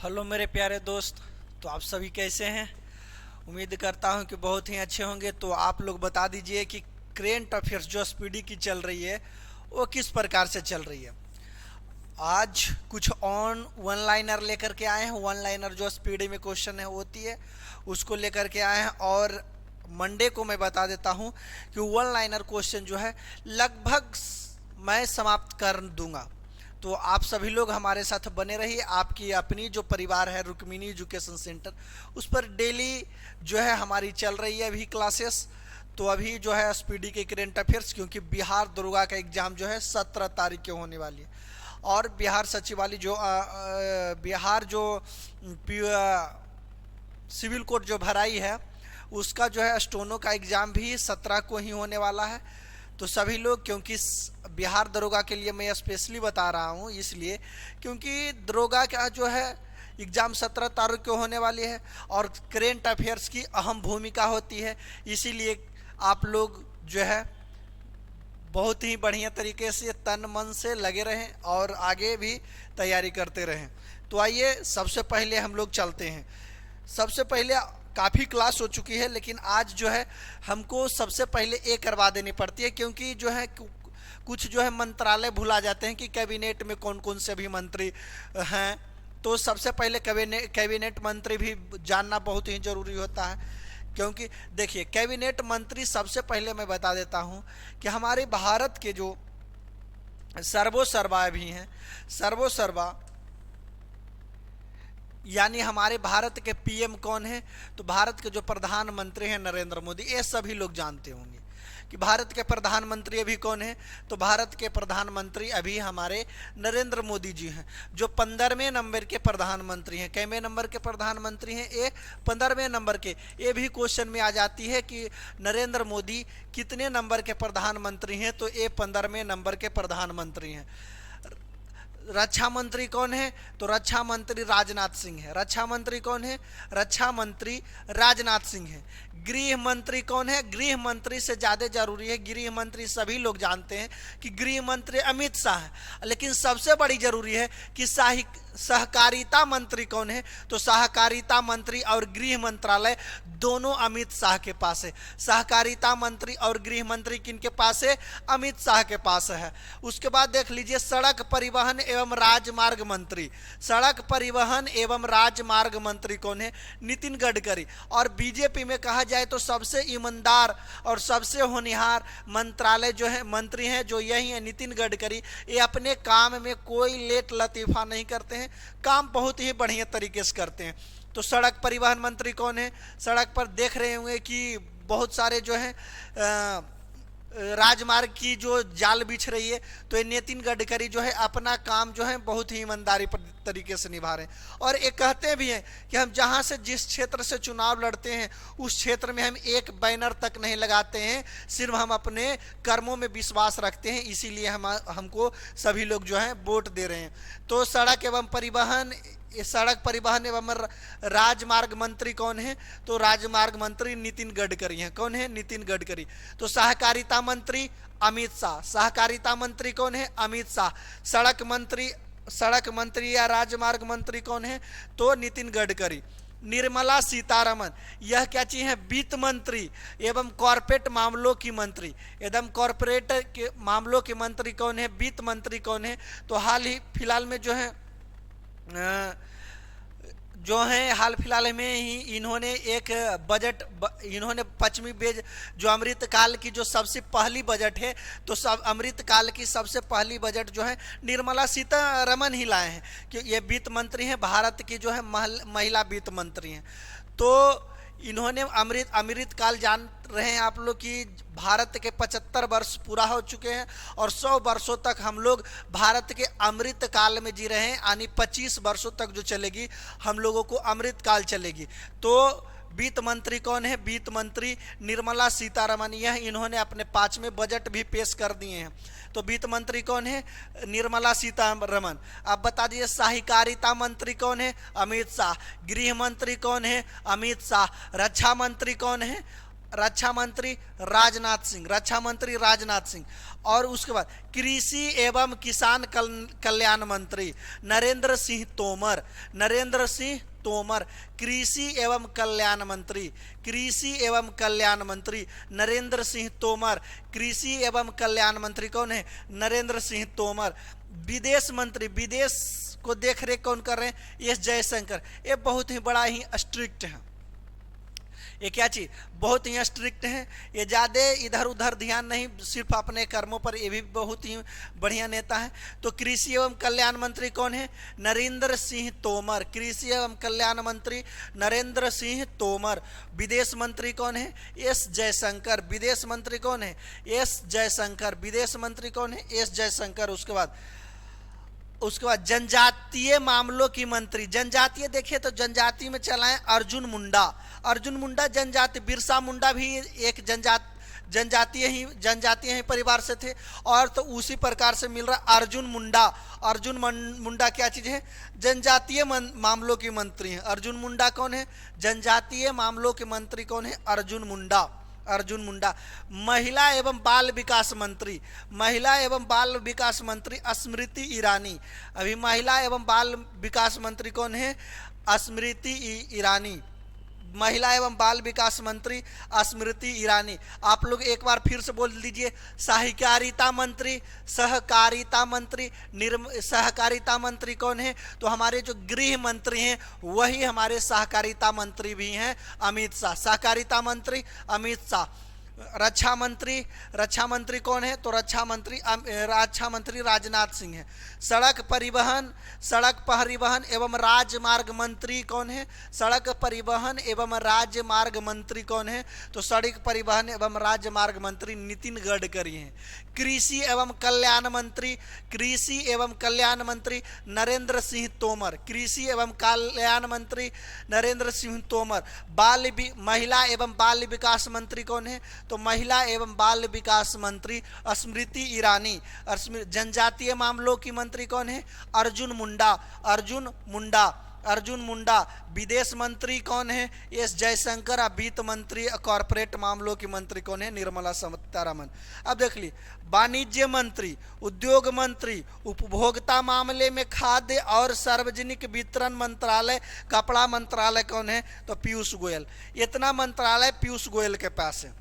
Hello मेरे प्यारे दोस्त। तो आप सभी कैसे हैं? उम्मीद करता हूं कि बहुत ही अच्छे होंगे। तो आप लोग बता दीजिए कि करेंट अफेयर्स जो स्पीडी की चल रही है वो किस प्रकार से चल रही है। आज कुछ वन लाइनर लेकर के आए हैं। वन लाइनर जो स्पीडी में क्वेश्चन है होती है उसको लेकर के आए हैं। और मंडे को मैं बता देता हूं कि वन लाइनर क्वेश्चन जो है लगभग मैं समाप्त कर दूंगा। तो आप सभी लोग हमारे साथ बने रहिए। आपकी अपनी जो परिवार है रुक्मिणी एजुकेशन सेंटर, उस पर डेली जो है हमारी चल रही है अभी क्लासेस। तो अभी जो है स्पीडी के करेंट अफेयर्स, क्योंकि बिहार दरोगा का एग्ज़ाम जो है 17 तारीख के होने वाली है। और बिहार सचिवालय जो बिहार जो सिविल कोर्ट जो भराई है उसका जो है स्टोनो का एग्ज़ाम भी 17 को ही होने वाला है। तो सभी लोग, क्योंकि बिहार दरोगा के लिए मैं स्पेशली बता रहा हूँ इसलिए क्योंकि दरोगा का जो है एग्ज़ाम 17 तारीख को होने वाली है और करेंट अफेयर्स की अहम भूमिका होती है। इसीलिए आप लोग जो है बहुत ही बढ़िया तरीके से तन मन से लगे रहें और आगे भी तैयारी करते रहें। तो आइए सबसे पहले हम लोग चलते हैं। सबसे पहले काफ़ी क्लास हो चुकी है, लेकिन आज जो है हमको सबसे पहले ये करवा देनी पड़ती है, क्योंकि जो है कुछ जो है मंत्रालय भुला जाते हैं कि कैबिनेट में कौन कौन से भी मंत्री हैं। तो सबसे पहले कैबिनेट मंत्री भी जानना बहुत ही ज़रूरी होता है। क्योंकि देखिए, कैबिनेट मंत्री सबसे पहले मैं बता देता हूँ कि हमारे भारत के जो सर्वोसर्वा भी हैं, सर्वोसर्वा यानी हमारे भारत के पीएम कौन है, तो भारत के जो प्रधानमंत्री हैं नरेंद्र मोदी। ये सभी लोग जानते होंगे कि भारत के प्रधानमंत्री अभी कौन है, तो भारत के प्रधानमंत्री अभी हमारे नरेंद्र मोदी जी हैं, जो 15वें नंबर के प्रधानमंत्री हैं। कैवें नंबर के प्रधानमंत्री हैं? ये 15वें नंबर के। ये भी क्वेश्चन में आ जाती है कि नरेंद्र मोदी कितने नंबर के प्रधानमंत्री हैं, तो ये 15वें नंबर के प्रधानमंत्री हैं। रक्षा मंत्री कौन है, तो रक्षा मंत्री राजनाथ सिंह है। रक्षा मंत्री कौन है? रक्षा मंत्री राजनाथ सिंह है। गृह मंत्री कौन है? गृह मंत्री से ज़्यादा जरूरी है, गृह मंत्री सभी लोग जानते हैं कि गृह मंत्री अमित शाह है। लेकिन सबसे बड़ी जरूरी है कि सहकारिता मंत्री कौन है, तो सहकारिता मंत्री और गृह मंत्रालय दोनों अमित शाह के पास है। सहकारिता मंत्री और गृह मंत्री किनके पास है? अमित शाह के पास है। उसके बाद देख लीजिए सड़क परिवहन एवं राजमार्ग मंत्री। सड़क परिवहन एवं राजमार्ग मंत्री कौन है? नितिन गडकरी। और बीजेपी में कहा जाए तो सबसे ईमानदार और सबसे होनहार मंत्रालय जो है मंत्री हैं जो यही है, नितिन गडकरी। ये अपने काम में कोई लेट लतीफ़ा नहीं करते हैं, काम बहुत ही बढ़िया तरीके से करते हैं। तो सड़क परिवहन मंत्री कौन है? सड़क पर देख रहे होंगे कि बहुत सारे जो है राजमार्ग की जो जाल बिछ रही है, तो ये नितिन गडकरी जो है अपना काम जो है बहुत ही ईमानदारी तरीके से निभा रहे हैं। और ये कहते भी हैं कि हम जहाँ से जिस क्षेत्र से चुनाव लड़ते हैं उस क्षेत्र में हम एक बैनर तक नहीं लगाते हैं, सिर्फ हम अपने कर्मों में विश्वास रखते हैं, इसीलिए हमको सभी लोग जो है वोट दे रहे हैं। तो सड़क परिवहन एवं राजमार्ग मंत्री कौन है, तो राजमार्ग मंत्री नितिन गडकरी हैं। कौन है? नितिन गडकरी। तो सहकारिता मंत्री अमित शाह। सहकारिता मंत्री कौन है? अमित शाह। सड़क मंत्री या राजमार्ग मंत्री कौन है, तो नितिन गडकरी। निर्मला सीतारमन, यह क्या चीज है? वित्त मंत्री एवं कॉरपोरेट मामलों की मंत्री। एवं कॉरपोरेट के मामलों के मंत्री कौन है? वित्त मंत्री कौन है, तो हाल फिलहाल में ही इन्होंने एक इन्होंने पश्चिमी बेज जो अमृतकाल की जो सबसे पहली बजट है, तो अमृतकाल की सबसे पहली बजट जो है निर्मला सीतारमन ही लाए हैं, कि ये वित्त मंत्री हैं, भारत की जो है महिला वित्त मंत्री हैं। तो इन्होंने अमृतकाल जान रहे हैं आप लोग कि भारत के 75 वर्ष पूरा हो चुके हैं और 100 वर्षों तक हम लोग भारत के अमृतकाल में जी रहे हैं, यानी 25 वर्षों तक जो चलेगी हम लोगों को अमृतकाल चलेगी। तो वित्त मंत्री कौन है? वित्त मंत्री निर्मला सीतारमन। यह इन्होंने अपने 5वें बजट भी पेश कर दिए हैं। तो वित्त मंत्री कौन है? निर्मला सीतारमन। अब बता दीजिए सहकारिता मंत्री कौन है? अमित शाह। गृह मंत्री कौन है? अमित शाह। रक्षा मंत्री कौन है? रक्षा मंत्री राजनाथ सिंह, रक्षा मंत्री राजनाथ सिंह। और उसके बाद कृषि एवं किसान कल्याण मंत्री नरेंद्र सिंह तोमर, नरेंद्र सिंह तोमर। कृषि एवं कल्याण मंत्री, कृषि एवं कल्याण मंत्री नरेंद्र सिंह तोमर। कृषि एवं कल्याण मंत्री कौन है? नरेंद्र सिंह तोमर। विदेश मंत्री, विदेश को देख रेख कौन कर रहे हैं? एस जयशंकर। ये बहुत ही बड़ा ही स्ट्रिक्ट है, ये क्या चीज बहुत ही स्ट्रिक्ट है, ये ज़्यादा इधर उधर ध्यान नहीं, सिर्फ अपने कर्मों पर। ये भी बहुत ही बढ़िया नेता है। तो कृषि एवं कल्याण मंत्री कौन है? नरेंद्र सिंह तोमर। कृषि एवं कल्याण मंत्री नरेंद्र सिंह तोमर। विदेश मंत्री कौन है? एस जयशंकर। विदेश मंत्री कौन है? एस जयशंकर। विदेश मंत्री कौन है? एस जयशंकर। उसके बाद जनजातीय मामलों की मंत्री, जनजातीय देखिए तो जनजाति में चलाएं अर्जुन मुंडा। अर्जुन मुंडा जनजाति, बिरसा मुंडा भी एक जनजातीय ही परिवार से थे। और तो उसी प्रकार से मिल रहा अर्जुन मुंडा। अर्जुन मुंडा क्या चीज है? जनजातीय मामलों की मंत्री है। अर्जुन मुंडा कौन है? जनजातीय मामलों के मंत्री कौन है? अर्जुन मुंडा। अर्जुन मुंडा। महिला एवं बाल विकास मंत्री, महिला एवं बाल विकास मंत्री स्मृति ईरानी। अभी महिला एवं बाल विकास मंत्री कौन है? स्मृति ईरानी। महिला एवं बाल विकास मंत्री स्मृति ईरानी। आप लोग एक बार फिर से बोल दीजिए, सहकारिता मंत्री, सहकारिता मंत्री। सहकारिता मंत्री कौन है? तो हमारे जो गृह मंत्री हैं वही हमारे सहकारिता मंत्री भी हैं, अमित शाह। सहकारिता मंत्री अमित शाह। रक्षा मंत्री कौन है? तो रक्षा मंत्री राजनाथ सिंह है। सड़क परिवहन एवं राजमार्ग मंत्री कौन है? सड़क परिवहन एवं राजमार्ग मंत्री कौन है? तो सड़क परिवहन एवं राजमार्ग मंत्री नितिन गडकरी हैं। कृषि एवं कल्याण मंत्री नरेंद्र सिंह तोमर। कृषि एवं कल्याण मंत्री नरेंद्र सिंह तोमर। महिला एवं बाल विकास मंत्री कौन है? तो महिला एवं बाल विकास मंत्री स्मृति ईरानी। जनजातीय मामलों की मंत्री कौन है? अर्जुन मुंडा। विदेश मंत्री कौन है? एस जयशंकर। और वित्त मंत्री कॉर्पोरेट मामलों की मंत्री कौन है? निर्मला सीतारमण। अब देख ली, वाणिज्य मंत्री, उद्योग मंत्री, उपभोक्ता मामले में खाद्य और सार्वजनिक वितरण मंत्रालय, कपड़ा मंत्रालय कौन है? तो पीयूष गोयल। इतना मंत्रालय पीयूष गोयल के पास है।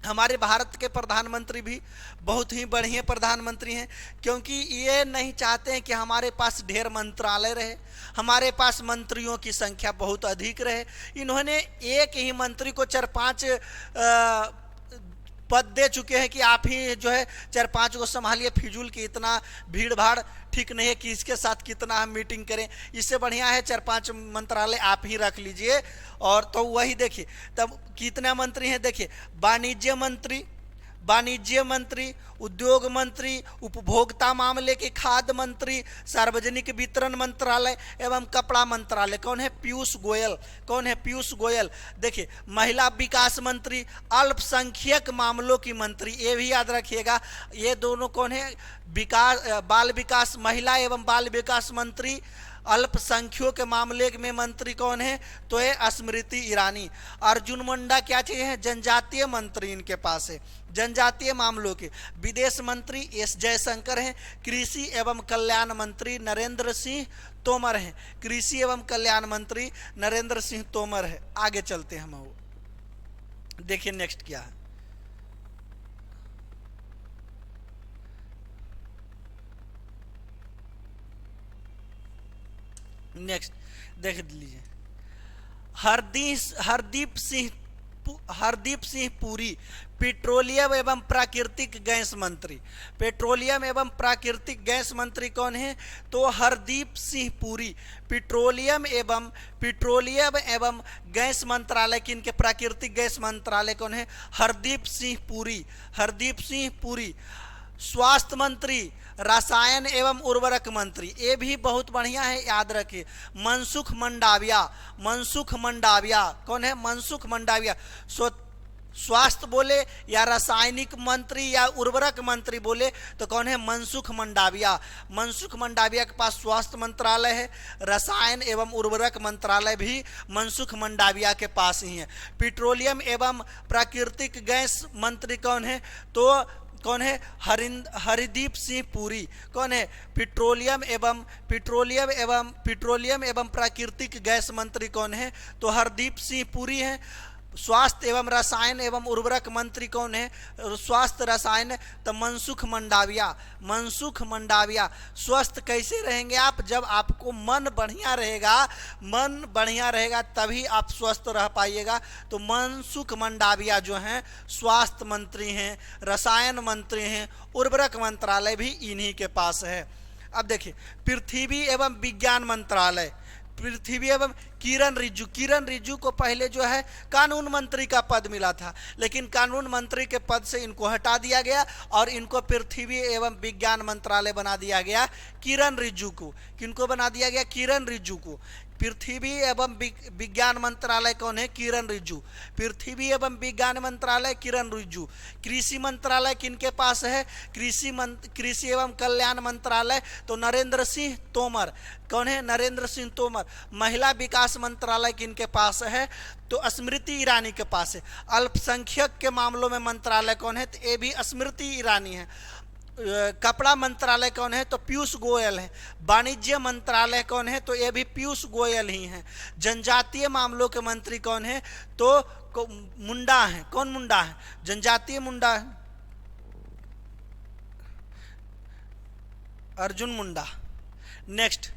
हमारे भारत के प्रधानमंत्री भी बहुत ही बढ़िया प्रधानमंत्री हैं, क्योंकि ये नहीं चाहते हैं कि हमारे पास ढेर मंत्रालय रहे, हमारे पास मंत्रियों की संख्या बहुत अधिक रहे। इन्होंने एक ही मंत्री को 4-5 पद दे चुके हैं कि आप ही जो है 4-5 को संभालिए। फिजूल की इतना भीड़ भाड़ ठीक नहीं है कि इसके साथ कितना हम मीटिंग करें। इससे बढ़िया है 4-5 मंत्रालय आप ही रख लीजिए। और तो वही देखिए तब कितने मंत्री हैं, देखिए वाणिज्य मंत्री, उद्योग मंत्री, उपभोक्ता मामले के खाद्य मंत्री, सार्वजनिक वितरण मंत्रालय एवं कपड़ा मंत्रालय कौन है? पीयूष गोयल। कौन है? पीयूष गोयल। देखिए, महिला विकास मंत्री, अल्पसंख्यक मामलों की मंत्री, ये भी याद रखिएगा। ये दोनों कौन है? महिला एवं बाल विकास मंत्री, अल्पसंख्यकों के मामले में मंत्री कौन है? तो ये स्मृति ईरानी। अर्जुन मुंडा क्या चीज है? जनजातीय मंत्री इनके पास है, जनजातीय मामलों के। विदेश मंत्री एस जयशंकर हैं। कृषि एवं कल्याण मंत्री नरेंद्र सिंह तोमर हैं। कृषि एवं कल्याण मंत्री नरेंद्र सिंह तोमर है। आगे चलते हैं हम, वो देखिए नेक्स्ट क्या है। नेक्स्ट देख लीजिए, हरदीप सिंह पुरी, पेट्रोलियम एवं प्राकृतिक गैस मंत्री। पेट्रोलियम एवं प्राकृतिक गैस मंत्री कौन है? तो हरदीप सिंह पुरी। पेट्रोलियम एवं गैस मंत्रालय की, इनके प्राकृतिक गैस मंत्रालय कौन है? हरदीप सिंह पुरी। स्वास्थ्य मंत्री, रसायन एवं उर्वरक मंत्री, ये भी बहुत बढ़िया है, याद रखिए, मनसुख मंडाविया। कौन है? मनसुख मंडाविया। स्वास्थ्य बोले या रासायनिक मंत्री या उर्वरक मंत्री बोले तो कौन है? मनसुख मंडाविया। मनसुख मंडाविया के पास स्वास्थ्य मंत्रालय है, रसायन एवं उर्वरक मंत्रालय भी मनसुख मंडाविया के पास ही है। पेट्रोलियम एवं प्राकृतिक गैस मंत्री कौन है? तो कौन है? हरदीप सिंह पुरी। कौन है? पेट्रोलियम एवं प्राकृतिक गैस मंत्री कौन है? तो हरदीप सिंह पुरी हैं। स्वास्थ्य एवं रसायन एवं उर्वरक मंत्री कौन है? स्वास्थ्य रसायन तो मनसुख मंडाविया। मनसुख मंडाविया। स्वस्थ कैसे रहेंगे आप? जब आपको मन बढ़िया रहेगा तभी आप स्वस्थ रह पाइएगा। तो मनसुख मंडाविया जो हैं स्वास्थ्य मंत्री हैं, रसायन मंत्री हैं, उर्वरक मंत्रालय भी इन्हीं के पास है। अब देखिए पृथ्वी एवं विज्ञान मंत्रालय, पृथ्वी एवं किरण रिजिजू को पहले जो है कानून मंत्री का पद मिला था, लेकिन कानून मंत्री के पद से इनको हटा दिया गया और इनको पृथ्वी एवं विज्ञान मंत्रालय बना दिया गया किरण रिजिजू को। किनको बना दिया गया? किरण रिजिजू को। पृथ्वी एवं विज्ञान मंत्रालय कौन है? किरण रिजिजू। पृथ्वी एवं विज्ञान मंत्रालय किरण रिजिजू। कृषि मंत्रालय किनके पास है? कृषि एवं कल्याण मंत्रालय तो नरेंद्र सिंह तोमर। कौन है? नरेंद्र सिंह तोमर। महिला विकास मंत्रालय किनके पास है? तो स्मृति ईरानी के पास है। अल्पसंख्यक के मामलों में मंत्रालय कौन है? तो ये भी स्मृति ईरानी है। कपड़ा मंत्रालय कौन है? तो पीयूष गोयल है। वाणिज्य मंत्रालय कौन है? तो ये भी पीयूष गोयल ही हैं। जनजातीय मामलों के मंत्री कौन है? तो मुंडा है। कौन मुंडा है? जनजातीय मुंडा है, अर्जुन मुंडा। नेक्स्ट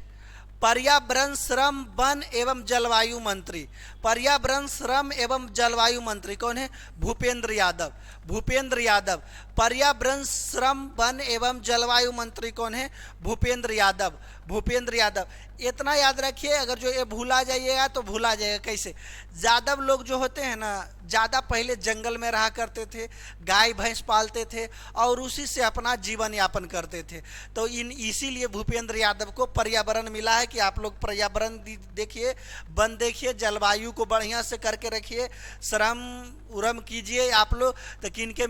पर्यावरण श्रम वन एवं जलवायु मंत्री। पर्यावरण श्रम एवं जलवायु मंत्री कौन है? भूपेंद्र यादव। भूपेंद्र यादव। पर्यावरण श्रम वन एवं जलवायु मंत्री कौन है? भूपेंद्र यादव। भूपेंद्र यादव। इतना याद रखिए, अगर जो ये भूला जाइएगा तो भूला जाएगा कैसे। यादव लोग जो होते हैं ना, ज़्यादा पहले जंगल में रहा करते थे, गाय भैंस पालते थे और उसी से अपना जीवन यापन करते थे। तो इसीलिए भूपेंद्र यादव को पर्यावरण मिला है कि आप लोग पर्यावरण देखिए, वन देखिए, जलवायु को बढ़िया से करके रखिए, श्रम उरम कीजिए आप लोग। तो किनको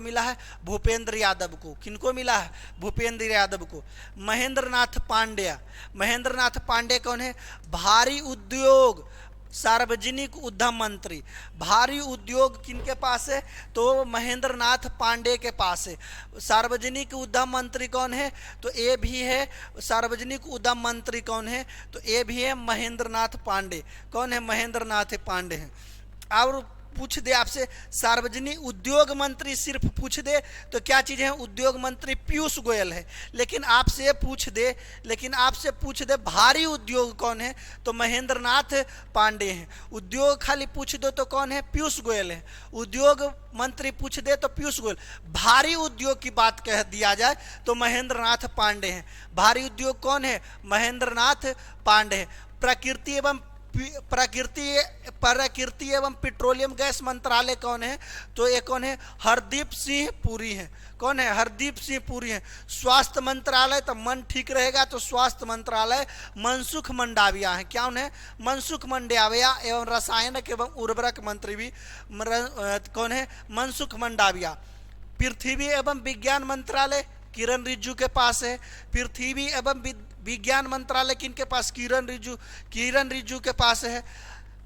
मिला है? भूपेंद्र यादव को। किनको मिला है? भूपेंद्र यादव को। महेंद्र नाथ पांड्या। महेंद्र नाथ पांडे कौन है? भारी उद्योग सार्वजनिक उद्यम मंत्री। भारी उद्योग किनके पास है? तो महेंद्र नाथ पांडे के पास है। सार्वजनिक उद्यम मंत्री कौन है? तो ये भी है सार्वजनिक उद्यम मंत्री कौन है? तो ये भी है महेंद्र नाथ पांडे। कौन है? महेंद्र नाथ पांडे हैं। और पूछ दे आपसे सार्वजनिक उद्योग मंत्री सिर्फ पूछ दे तो क्या चीज़ है? उद्योग मंत्री पीयूष गोयल है। लेकिन आपसे पूछ दे भारी उद्योग कौन है? तो महेंद्र नाथ पांडे हैं। उद्योग खाली पूछ दो तो कौन है? पीयूष गोयल है। उद्योग मंत्री पूछ दे तो पीयूष गोयल। भारी उद्योग की बात कह दिया जाए तो महेंद्र नाथ पांडे हैं। भारी उद्योग कौन है? महेंद्र नाथ पांडे हैं। प्राकृति एवं पेट्रोलियम गैस मंत्रालय कौन है? तो ये कौन है? हरदीप सिंह पुरी है। कौन है? हरदीप सिंह पुरी है। स्वास्थ्य मंत्रालय तो मन ठीक रहेगा तो स्वास्थ्य मंत्रालय मनसुख मंडाविया है। क्या उन्हें? मनसुख मंडाविया। एवं रसायन एवं उर्वरक मंत्री भी कौन है? मनसुख मंडाविया। पृथ्वी एवं विज्ञान मंत्रालय किरण रिजिजू के पास है। पृथ्वी एवं विज्ञान मंत्रालय किनके पास? किरण रिजिजू के पास है।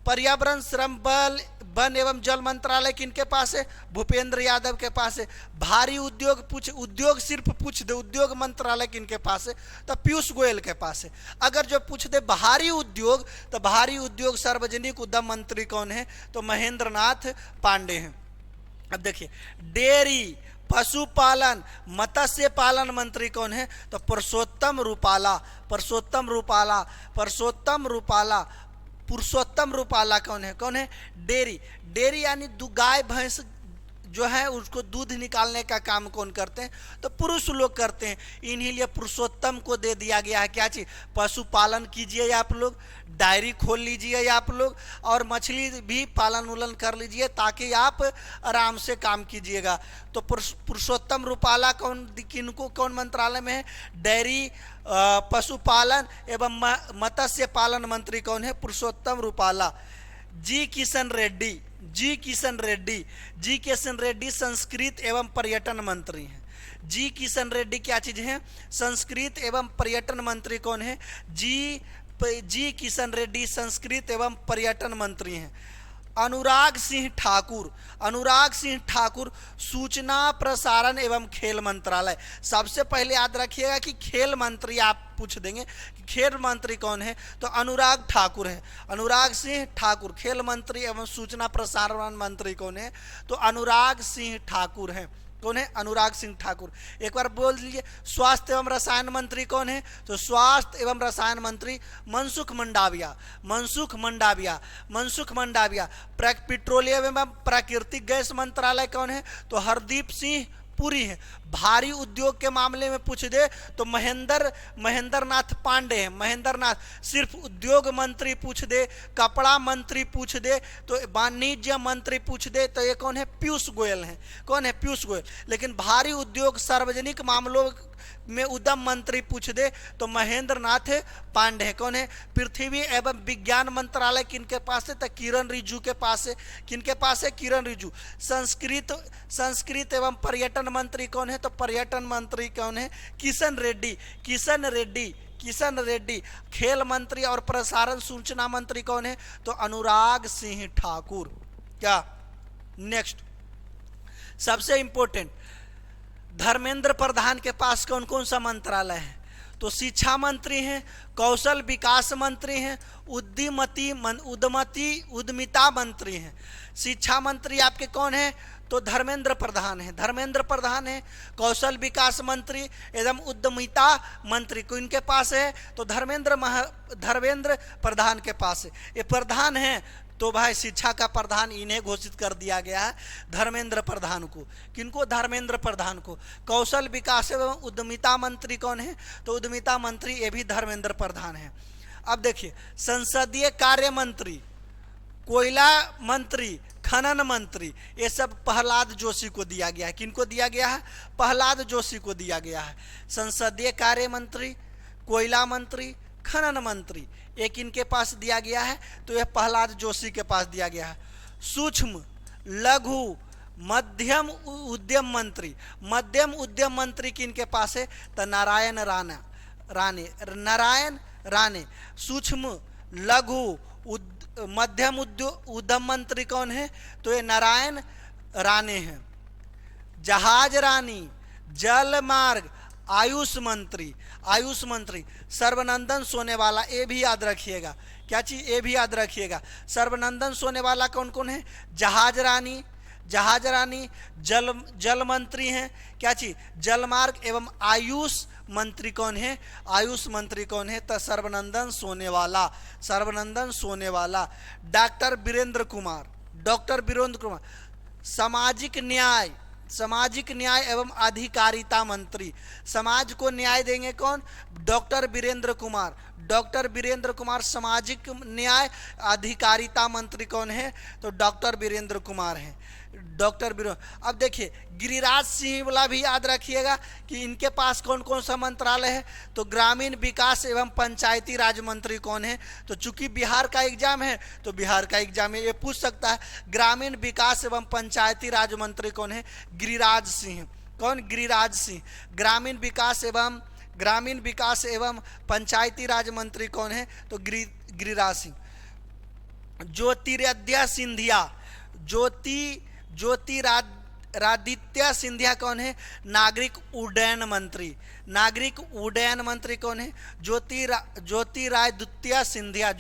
पर्यावरण श्रम वन एवं जल मंत्रालय किनके पास है? भूपेंद्र यादव के पास है। भारी उद्योग सिर्फ पूछ दे उद्योग मंत्रालय किनके पास है? तो पीयूष गोयल के पास है। अगर जो पूछ दे भारी उद्योग तो भारी उद्योग सार्वजनिक उद्यम मंत्री कौन है? तो महेंद्र नाथ पांडे हैं। अब देखिए डेयरी पशुपालन मत्स्य पालन मंत्री कौन है? तो पुरुषोत्तम रूपाला कौन है? डेयरी यानी गाय भैंस जो है उसको दूध निकालने का काम कौन करते हैं? तो पुरुष लोग करते हैं। इन्हीं लिए पुरुषोत्तम को दे दिया गया है क्या चीज? पशुपालन कीजिए आप लोग, डायरी खोल लीजिए आप लोग, और मछली भी पालन उलन कर लीजिए ताकि आप आराम से काम कीजिएगा। तो पुरुषोत्तम रूपाला कौन मंत्रालय में है? डेयरी पशुपालन एवं मत्स्य पालन मंत्री कौन है? पुरुषोत्तम रूपाला। जी किशन जी किशन रेड्डी। जी किशन रेड्डी संस्कृत एवं पर्यटन मंत्री हैं। जी किशन रेड्डी क्या चीज है? संस्कृत एवं पर्यटन मंत्री कौन है? जी किशन रेड्डी संस्कृत एवं पर्यटन मंत्री हैं। अनुराग सिंह ठाकुर। अनुराग सिंह ठाकुर सूचना प्रसारण एवं खेल मंत्रालय। सबसे पहले याद रखिएगा कि खेल मंत्री आप पूछ देंगे कि खेल मंत्री कौन है, तो अनुराग ठाकुर है। अनुराग सिंह ठाकुर खेल मंत्री एवं सूचना प्रसारण मंत्री कौन है? तो अनुराग सिंह ठाकुर है। कौन है? अनुराग सिंह ठाकुर। एक बार बोल दीजिए। स्वास्थ्य एवं रसायन मंत्री कौन है? तो स्वास्थ्य एवं रसायन मंत्री मनसुख मंडाविया। मनसुख मंडाविया। मनसुख मंडाविया। पेट्रोलियम एवं प्राकृतिक गैस मंत्रालय कौन है? तो हरदीप सिंह पुरी है। भारी उद्योग के मामले में पूछ दे तो महेंद्र नाथ पांडे हैं। महेंद्र नाथ। सिर्फ उद्योग मंत्री पूछ दे, कपड़ा मंत्री पूछ दे, तो वाणिज्य मंत्री पूछ दे तो ये कौन है? पीयूष गोयल हैं। कौन है? पीयूष गोयल। लेकिन भारी उद्योग सार्वजनिक मामलों में उद्यम मंत्री पूछ दे तो महेंद्र नाथ पांडे है। कौन है? पृथ्वी एवं विज्ञान मंत्रालय किनके पास है? तो किरण रिजिजू के पास है। किनके पास है? किरण रिजिजू। संस्कृत एवं पर्यटन मंत्री कौन है? तो पर्यटन मंत्री कौन है? किशन रेड्डी। किशन रेड्डी। किशन रेड्डी। खेल मंत्री और प्रसारण सूचना मंत्री कौन है? तो अनुराग सिंह ठाकुर। क्या? नेक्स्ट सबसे इंपॉर्टेंट, धर्मेंद्र प्रधान के पास कौन कौन सा मंत्रालय है? तो शिक्षा मंत्री हैं, कौशल विकास मंत्री हैं, उद्यमिता मंत्री हैं। शिक्षा मंत्री आपके कौन है? तो धर्मेंद्र प्रधान है। धर्मेंद्र प्रधान है। कौशल विकास मंत्री एवं उद्यमिता मंत्री को इनके पास है तो धर्मेंद्र प्रधान के पास है। ये प्रधान है तो भाई शिक्षा का प्रधान इन्हें घोषित कर दिया गया है, धर्मेंद्र प्रधान को। किनको? धर्मेंद्र प्रधान को। कौशल विकास एवं उद्यमिता मंत्री कौन है? तो उद्यमिता मंत्री ये भी धर्मेंद्र प्रधान है। अब देखिए, संसदीय कार्य मंत्री, कोयला मंत्री, खनन मंत्री, ये सब प्रहलाद जोशी को दिया गया है। किनको दिया गया है? प्रहलाद जोशी को दिया गया है। संसदीय कार्य मंत्री, कोयला मंत्री, खनन मंत्री, एक इनके पास दिया गया है तो यह प्रहलाद जोशी के पास दिया गया है। सूक्ष्म लघु मध्यम उद्यम मंत्री, मध्यम उद्यम मंत्री किनके पास है? तो नारायण राणे। सूक्ष्म लघु मध्यम उद्यम मंत्री कौन है? तो ये नारायण राणे हैं। जहाज रानी, जल मार्ग, आयुष मंत्री सर्वनंदन सोनेवाला। ये भी याद रखिएगा। क्या चीज? ये भी याद रखिएगा। सर्वनंदन सोनेवाला कौन कौन है? जहाज रानी जल मंत्री हैं। क्या चीज? जल मार्ग एवं आयुष मंत्री कौन है? आयुष मंत्री कौन है? तो सर्वनंदन सोनेवाला। डॉक्टर वीरेंद्र कुमार। सामाजिक न्याय एवं अधिकारिता मंत्री। समाज को न्याय देंगे कौन? डॉक्टर वीरेंद्र कुमार। सामाजिक न्याय अधिकारिता मंत्री कौन है? तो डॉक्टर वीरेंद्र कुमार हैं। अब देखिए, गिरिराज सिंह वाला भी याद रखिएगा कि इनके पास कौन कौन सा मंत्रालय है? तो ग्रामीण विकास एवं पंचायती राज मंत्री कौन है? तो चूंकि बिहार का एग्जाम है तो बिहार का एग्जाम में ये पूछ सकता है। ग्रामीण विकास एवं पंचायती राज मंत्री कौन है? गिरिराज सिंह। कौन? गिरिराज सिंह। ग्रामीण विकास एवं पंचायती राज मंत्री कौन है? तो गिरिराज सिंह। ज्योतिरादित्य सिंधिया कौन है? नागरिक उड्डयन मंत्री कौन है? ज्योतिरादित्य सिंधिया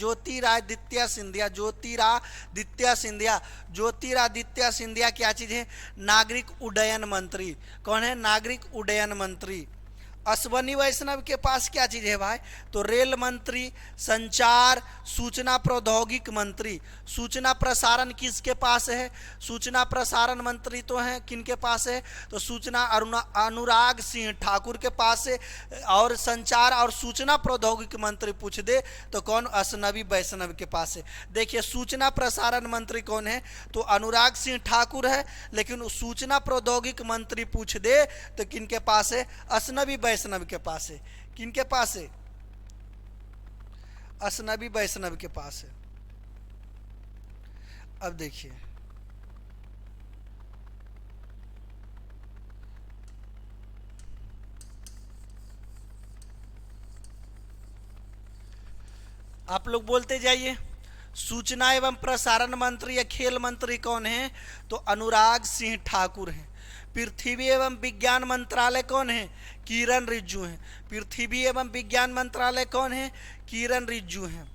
क्या चीज है? नागरिक उड्डयन मंत्री। कौन है? नागरिक उड्डयन मंत्री। अश्वनी वैष्णव के पास क्या चीज है भाई? तो रेल मंत्री, संचार सूचना प्रौद्योगिक मंत्री। सूचना प्रसारण किसके पास है? सूचना प्रसारण मंत्री तो है किनके पास है? तो सूचना अनुराग सिंह ठाकुर के पास है। और संचार और सूचना प्रौद्योगिक मंत्री पूछ दे तो कौन? अश्वनी वैष्णव के पास है। देखिए, सूचना प्रसारण मंत्री कौन है? तो अनुराग सिंह ठाकुर है। लेकिन सूचना प्रौद्योगिक मंत्री पूछ दे तो किनके पास है? अश्वनी वैष्णव के पास है। किनके पास है? अश्वनी वैष्णव के पास है। अब देखिए, आप लोग बोलते जाइए। सूचना एवं प्रसारण मंत्री या खेल मंत्री कौन है? तो अनुराग सिंह ठाकुर हैं। पृथ्वी एवं विज्ञान मंत्रालय कौन है? किरण रिजिजू हैं। पृथ्वी एवं विज्ञान मंत्रालय कौन है? किरण रिजिजू हैं।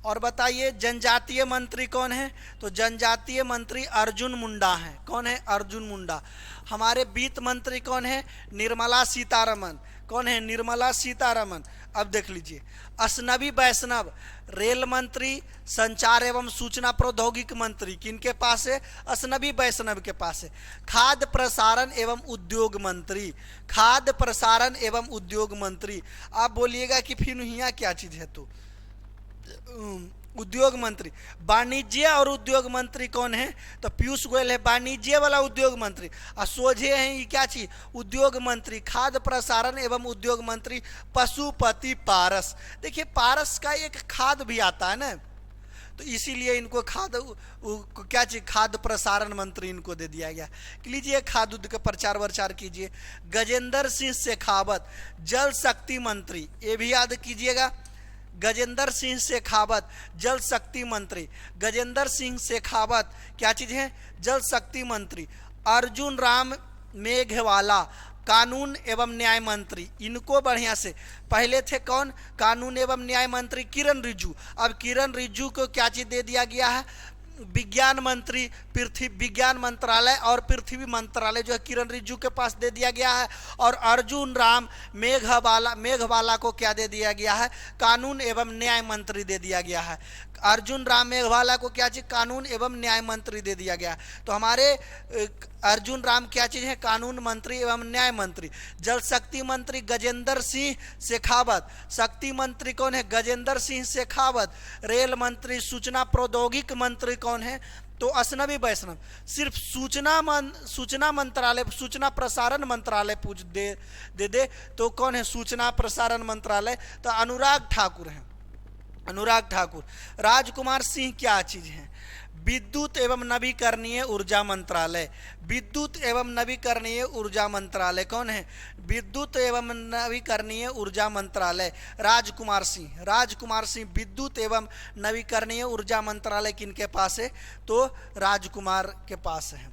और बताइए जनजातीय मंत्री कौन है? तो जनजातीय मंत्री अर्जुन मुंडा हैं। कौन है? अर्जुन मुंडा। हमारे वित्त मंत्री कौन है? निर्मला सीतारमन। कौन है? निर्मला सीतारमन। अब देख लीजिए, अश्नवी वैष्णव रेल मंत्री, संचार एवं सूचना प्रौद्योगिकी मंत्री किनके पास है? अश्नवी वैष्णव के पास है। खाद्य प्रसारण एवं उद्योग मंत्री, खाद्य प्रसारण एवं उद्योग मंत्री। आप बोलिएगा कि फिर यहाँ क्या चीज है? तो उद्योग मंत्री। वाणिज्य और उद्योग मंत्री कौन है? तो पीयूष गोयल है, वाणिज्य वाला उद्योग मंत्री। और सोझे हैं ये क्या चीज? उद्योग मंत्री। खाद्य प्रसारण एवं उद्योग मंत्री पशुपति पारस। देखिए पारस का एक खाद्य भी आता है ना, तो इसीलिए इनको खाद्य क्या चीज? खाद्य प्रसारण मंत्री इनको दे दिया गया। लीजिए खाद्य उद्योग का प्रचार वर्चार कीजिए। गजेंद्र सिंह शेखावत जल शक्ति मंत्री, ये भी याद कीजिएगा। गजेंद्र सिंह शेखावत जल शक्ति मंत्री। गजेंद्र सिंह शेखावत क्या चीज है? जल शक्ति मंत्री। अर्जुन राम मेघवाला कानून एवं न्याय मंत्री। इनको बढ़िया से, पहले थे कौन? कानून एवं न्याय मंत्री किरण रिजिजू। अब किरण रिजिजू को क्या चीज दे दिया गया है? विज्ञान मंत्री, पृथ्वी विज्ञान मंत्रालय और पृथ्वी मंत्रालय जो है किरण रिजिजू के पास दे दिया गया है। और अर्जुन राम मेघवाला को क्या दे दिया गया है? कानून एवं न्याय मंत्री दे दिया गया है। अर्जुन राम मेघवाला को क्या चीज? कानून एवं न्याय मंत्री दे दिया गया है। तो हमारे अर्जुन राम क्या चीज है? कानून मंत्री एवं न्याय मंत्री। जल शक्ति मंत्री गजेंद्र सिंह शेखावत। शक्ति मंत्री कौन है? गजेंद्र सिंह शेखावत। रेल मंत्री सूचना प्रौद्योगिकी मंत्री कौन है? तो अश्नवी वैष्णव। सिर्फ सूचना मंत्रालय, सूचना प्रसारण मंत्रालय पूछ दे तो कौन है? सूचना प्रसारण मंत्रालय, तो अनुराग ठाकुर है। अनुराग ठाकुर। राजकुमार सिंह क्या चीज है? विद्युत एवं नवीकरणीय ऊर्जा मंत्रालय। विद्युत एवं नवीकरणीय ऊर्जा मंत्रालय कौन है? विद्युत एवं नवीकरणीय ऊर्जा मंत्रालय राजकुमार सिंह। राजकुमार सिंह विद्युत एवं नवीकरणीय ऊर्जा मंत्रालय किनके पास है? तो राजकुमार के पास है।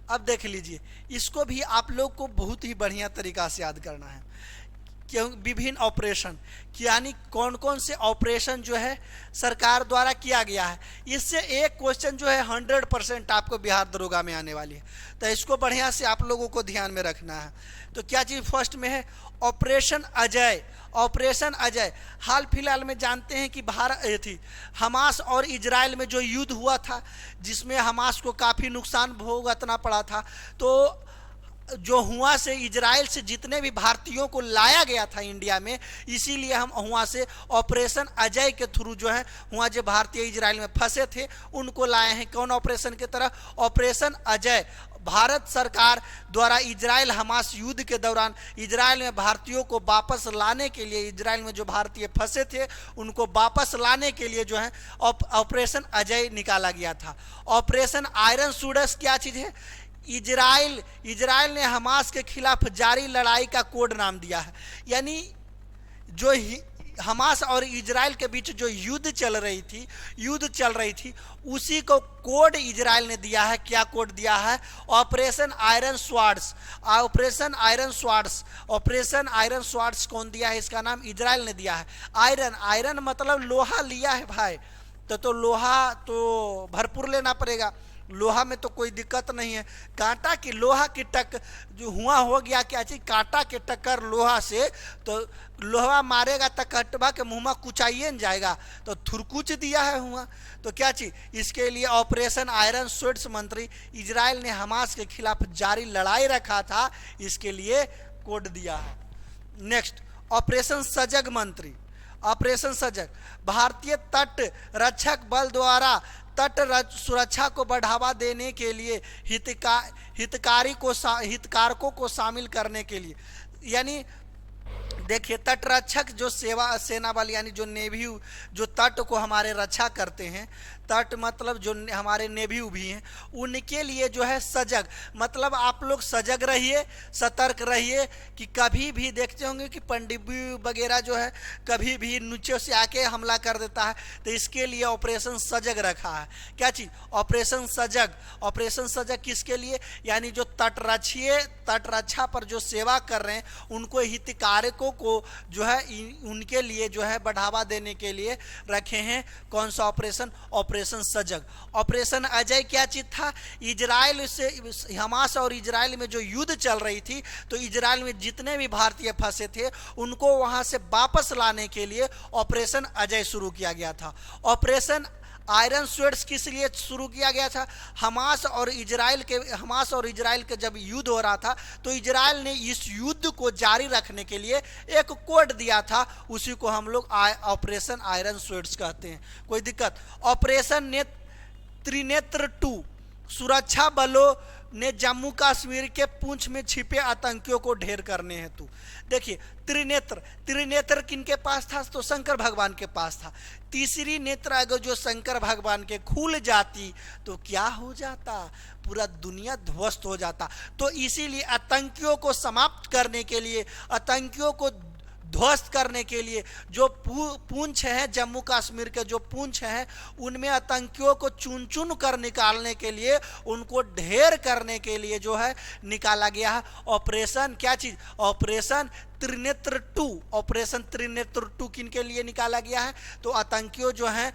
अब देख लीजिए, इसको भी आप लोग को बहुत ही बढ़िया तरीका से याद करना है। क्यों? विभिन्न ऑपरेशन, यानी कौन कौन से ऑपरेशन जो है सरकार द्वारा किया गया है। इससे एक क्वेश्चन जो है 100% आपको बिहार दरोगा में आने वाली है, तो इसको बढ़िया से आप लोगों को ध्यान में रखना है। तो क्या चीज़ फर्स्ट में है? ऑपरेशन अजय। ऑपरेशन अजय हाल फिलहाल में जानते हैं कि भारत थी हमास और इजराइल में जो युद्ध हुआ था, जिसमें हमास को काफ़ी नुकसान भुगतना पड़ा था। तो जो हुआ से इजराइल से जितने भी भारतीयों को लाया गया था इंडिया में, इसीलिए हम हुआ से ऑपरेशन अजय के थ्रू जो है हुआ जो भारतीय इजराइल में फंसे थे उनको लाए हैं। कौन ऑपरेशन की तरह? ऑपरेशन अजय। भारत सरकार द्वारा इजराइल हमास युद्ध के दौरान इजराइल में भारतीयों को वापस लाने के लिए, इजराइल में जो भारतीय फंसे थे उनको वापस लाने के लिए जो है ऑपरेशन अजय निकाला गया था। ऑपरेशन आयरन सूडस क्या चीज़ है? इजराइल ने हमास के खिलाफ जारी लड़ाई का कोड नाम दिया है। यानी जो हमास और इजराइल के बीच जो युद्ध चल रही थी उसी को कोड इजराइल ने दिया है। क्या कोड दिया है? Operation iron swords. Operation iron swords. Operation iron swords कौन दिया है? इसका नाम इजराइल ने दिया है। आयरन मतलब लोहा लिया है भाई, तो लोहा तो भरपूर लेना पड़ेगा। लोहा में तो कोई दिक्कत नहीं है। कांटा की लोहा की टक्कर जो हुआ हो गया क्या चीज? कांटा के टक्कर लोहा से, तो लोहा मारेगा तो कटवा के मुंह में कुचाइए न जाएगा, तो थुरकुच दिया है हुआ। तो क्या चीज? इसके लिए ऑपरेशन आयरन स्वर्ड्स मंत्री इजराइल ने हमास के खिलाफ जारी लड़ाई रखा था, इसके लिए कोड दिया है। नेक्स्ट ऑपरेशन सजग मंत्री। ऑपरेशन सजग भारतीय तट रक्षक बल द्वारा तट सुरक्षा को बढ़ावा देने के लिए हितकारकों को शामिल करने के लिए, यानी देखिए तटरक्षक जो सेना बल यानी जो नेवी जो तट को हमारे रक्षा करते हैं, तट मतलब जो हमारे नेवी उभी हैं उनके लिए जो है सजग, मतलब आप लोग सजग रहिए, सतर्क रहिए कि कभी भी देखते होंगे कि पनडुब्बी वगैरह जो है कभी भी नीचे से आके हमला कर देता है, तो इसके लिए ऑपरेशन सजग रखा है। क्या चीज़? ऑपरेशन सजग। ऑपरेशन सजग किसके लिए? यानी जो तटरक्षा पर जो सेवा कर रहे हैं उनको, हितधारकों को जो है उनके लिए जो है बढ़ावा देने के लिए रखे हैं। कौन सा ऑपरेशन? ऑपरेशन सजग। ऑपरेशन अजय क्या चीज था? इजराइल से, हमास और इजराइल में जो युद्ध चल रही थी, तो इजराइल में जितने भी भारतीय फंसे थे उनको वहां से वापस लाने के लिए ऑपरेशन अजय शुरू किया गया था। ऑपरेशन आयरन स्वेड्स किस लिए शुरू किया गया था? हमास और इजराइल के जब युद्ध हो रहा था तो इजराइल ने इस युद्ध को जारी रखने के लिए एक कोड दिया था, उसी को हम लोग ऑपरेशन आयरन स्वेड्स कहते हैं। कोई दिक्कत? ऑपरेशन त्रिनेत्र 2, सुरक्षा बलों ने जम्मू कश्मीर के पुंछ में छिपे आतंकियों को ढेर करने हेतु, देखिए त्रिनेत्र किनके पास था? तो शंकर भगवान के पास था। तीसरी नेत्र अगर जो शंकर भगवान के खुल जाती तो क्या हो जाता? पूरा दुनिया ध्वस्त हो जाता। तो इसीलिए आतंकियों को समाप्त करने के लिए, आतंकियों को ध्वस्त करने के लिए जो पुंछ है, जम्मू कश्मीर के जो पुंछ हैं उनमें आतंकियों को चुन चुन कर निकालने के लिए, उनको ढेर करने के लिए जो है निकाला गया है ऑपरेशन। क्या चीज? ऑपरेशन त्रिनेत्र 2। ऑपरेशन त्रिनेत्र 2 किन के लिए निकाला गया है? तो आतंकियों जो हैं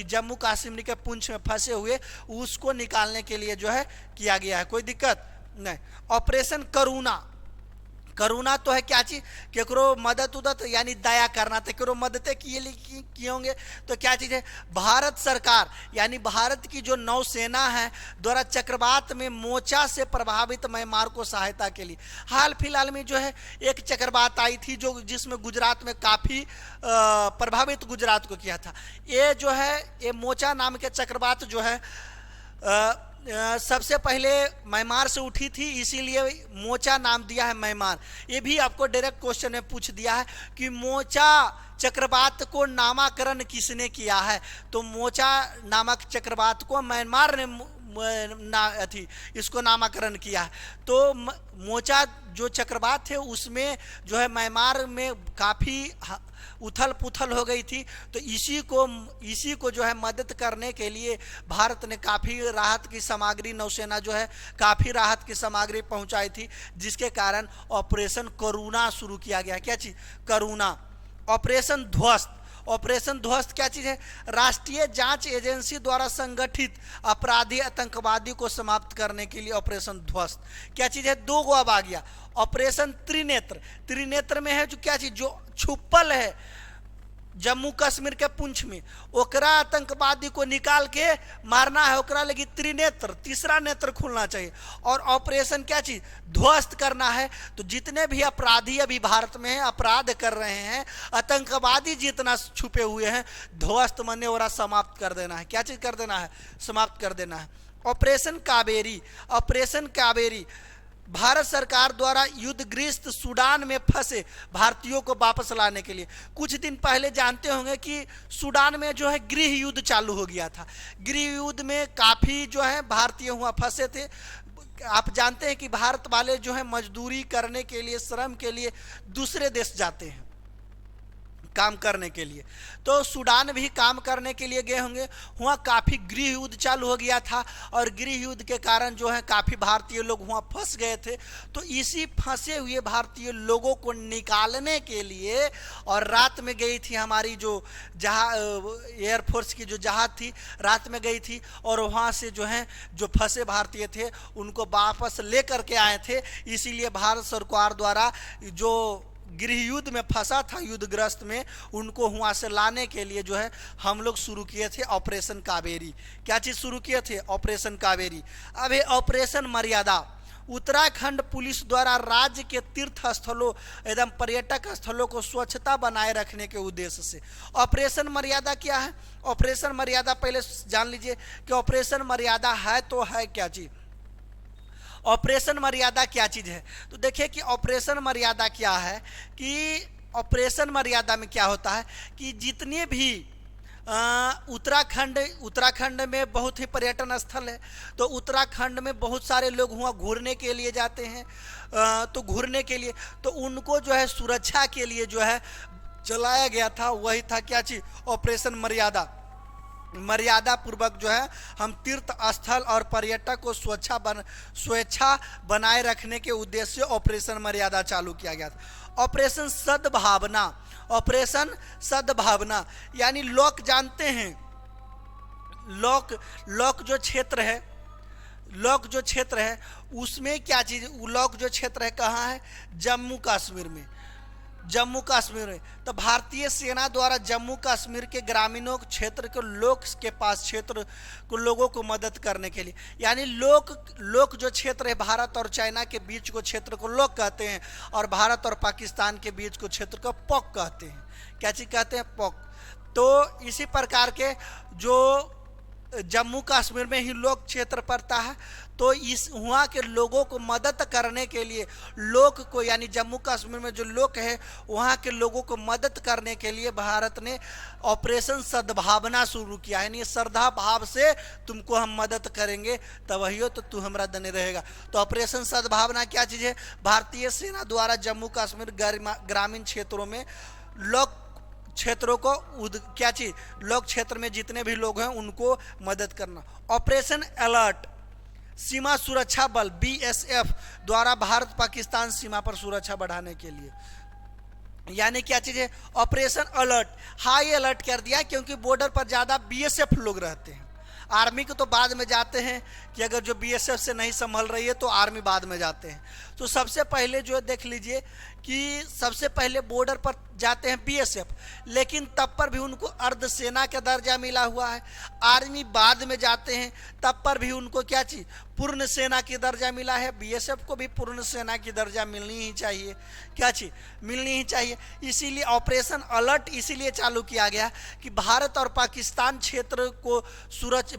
जम्मू कश्मीर के पुंछ में फंसे हुए, उसको निकालने के लिए जो है किया गया है। कोई दिक्कत नहीं। ऑपरेशन करुणा तो है क्या चीज? केकरो मदद उदत यानी दया करना, तो केकरो मदद किए होंगे तो क्या चीज है? भारत सरकार यानी भारत की जो नौसेना है द्वारा चक्रवात में मोचा से प्रभावित म्यांमार को सहायता के लिए, हाल फिलहाल में जो है एक चक्रवात आई थी जो जिसमें गुजरात में काफी प्रभावित गुजरात को किया था। ये जो है ये मोचा नाम के चक्रवात जो है सबसे पहले म्यांमार से उठी थी, इसीलिए मोचा नाम दिया है म्यांमार। ये भी आपको डायरेक्ट क्वेश्चन में पूछ दिया है कि मोचा चक्रवात को नामकरण किसने किया है? तो मोचा नामक चक्रवात को म्यांमार ने इसको नामकरण किया है। तो मोचा जो चक्रवात थे उसमें जो है म्यांमार में काफ़ी उथल पुथल हो गई थी, तो इसी को जो है मदद करने के लिए भारत ने काफ़ी राहत की सामग्री, नौसेना जो है काफ़ी राहत की सामग्री पहुंचाई थी, जिसके कारण ऑपरेशन करुणा शुरू किया गया। क्या चीज़? करुणा। ऑपरेशन ध्वस्त। ऑपरेशन ध्वस्त क्या चीज़ है? राष्ट्रीय जांच एजेंसी द्वारा संगठित अपराधी आतंकवादी को समाप्त करने के लिए ऑपरेशन ध्वस्त। क्या चीज़ है? दो गो अब आ गया। ऑपरेशन त्रिनेत्र में है जो क्या चीज़? जो छुपल है जम्मू कश्मीर के पुंछ में, ओकरा आतंकवादी को निकाल के मारना है, ओकरा लगी त्रिनेत्र, तीसरा नेत्र खुलना चाहिए। और ऑपरेशन क्या चीज? ध्वस्त करना है। तो जितने भी अपराधी अभी भारत में अपराध कर रहे हैं, आतंकवादी जितना छुपे हुए हैं, ध्वस्त मने और समाप्त कर देना है। क्या चीज कर देना है? समाप्त कर देना है। ऑपरेशन कावेरी। ऑपरेशन कावेरी भारत सरकार द्वारा युद्धग्रस्त सूडान में फंसे भारतीयों को वापस लाने के लिए। कुछ दिन पहले जानते होंगे कि सूडान में जो है गृह युद्ध चालू हो गया था। गृह युद्ध में काफ़ी जो है भारतीय हुआ फंसे थे। आप जानते हैं कि भारत वाले जो है मजदूरी करने के लिए, श्रम के लिए दूसरे देश जाते हैं काम करने के लिए। तो सूडान भी काम करने के लिए गए होंगे, वहाँ काफ़ी गृह युद्ध चालू हो गया था और गृह युद्ध के कारण जो है काफ़ी भारतीय लोग वहाँ फंस गए थे। तो इसी फंसे हुए भारतीय लोगों को निकालने के लिए और रात में गई थी हमारी जो एयरफोर्स की जो जहाज थी, रात में गई थी और वहाँ से जो है जो फंसे भारतीय थे उनको वापस ले करके आए थे। इसीलिए भारत सरकार द्वारा जो गृह युद्ध में फंसा था, युद्धग्रस्त में, उनको वहाँ से लाने के लिए जो है हम लोग शुरू किए थे ऑपरेशन कावेरी। क्या चीज़ शुरू किए थे? ऑपरेशन कावेरी। अब है ऑपरेशन मर्यादा। उत्तराखंड पुलिस द्वारा राज्य के तीर्थ स्थलों एवं पर्यटक स्थलों को स्वच्छता बनाए रखने के उद्देश्य से ऑपरेशन मर्यादा क्या है? ऑपरेशन मर्यादा पहले जान लीजिए कि ऑपरेशन मर्यादा है तो है क्या चीज़? ऑपरेशन मर्यादा क्या चीज़ है? तो देखिए कि ऑपरेशन मर्यादा क्या है कि ऑपरेशन मर्यादा में क्या होता है कि जितने भी उत्तराखंड में बहुत ही पर्यटन स्थल है, तो उत्तराखंड में बहुत सारे लोग वहाँ घूरने के लिए जाते हैं। तो घूरने के लिए तो उनको जो है सुरक्षा के लिए जो है चलाया गया था, वही था क्या चीज, ऑपरेशन मर्यादा। मर्यादा पूर्वक जो है हम तीर्थ स्थल और पर्यटक को स्वेच्छा बनाए रखने के उद्देश्य से ऑपरेशन मर्यादा चालू किया गया था। ऑपरेशन सद्भावना, ऑपरेशन सद्भावना यानी लोग जानते हैं, लोक जो क्षेत्र है, लोक जो क्षेत्र है उसमें क्या चीज, लोक जो क्षेत्र है कहाँ है, जम्मू कश्मीर में, जम्मू कश्मीर में। तो भारतीय सेना द्वारा जम्मू कश्मीर के ग्रामीणों क्षेत्र के लोग के पास क्षेत्र को लोगों को मदद करने के लिए, यानी लोक जो क्षेत्र है भारत और चाइना के बीच को क्षेत्र को लोक कहते हैं, और भारत और पाकिस्तान के बीच को क्षेत्र को पोक कहते हैं। क्या चीज कहते हैं, पोक। तो इसी प्रकार के जो जम्मू कश्मीर में ही लोक क्षेत्र पड़ता है, तो इस वहाँ के लोगों को मदद करने के लिए, लोग को यानी जम्मू कश्मीर में जो लोग है वहाँ के लोगों को मदद करने के लिए भारत ने ऑपरेशन सद्भावना शुरू किया है। यानी श्रद्धा भाव से तुमको हम मदद करेंगे तभी तो तू हमारा दने रहेगा। तो ऑपरेशन सद्भावना क्या चीज़ है, भारतीय सेना द्वारा जम्मू कश्मीर ग्रामीण क्षेत्रों में लोग क्षेत्रों को क्या चीज, लोक क्षेत्र में जितने भी लोग हैं उनको मदद करना। ऑपरेशन अलर्ट, सीमा सुरक्षा बल BSF द्वारा भारत पाकिस्तान सीमा पर सुरक्षा बढ़ाने के लिए, यानी क्या चीज है, ऑपरेशन अलर्ट, हाई अलर्ट कर दिया क्योंकि बॉर्डर पर ज्यादा BSF लोग रहते हैं। आर्मी को तो बाद में जाते हैं कि अगर जो BSF से नहीं संभल रही है तो आर्मी बाद में जाते हैं। तो सबसे पहले जो देख लीजिए कि सबसे पहले बॉर्डर पर जाते हैं BSF, लेकिन तब पर भी उनको अर्धसेना का दर्जा मिला हुआ है। आर्मी बाद में जाते हैं, तब पर भी उनको क्या चीज, पूर्ण सेना की दर्जा मिला है। BSF को भी पूर्ण सेना की दर्जा मिलनी ही चाहिए, क्या चीज, मिलनी ही चाहिए। इसीलिए ऑपरेशन अलर्ट इसीलिए चालू किया गया कि भारत और पाकिस्तान क्षेत्र को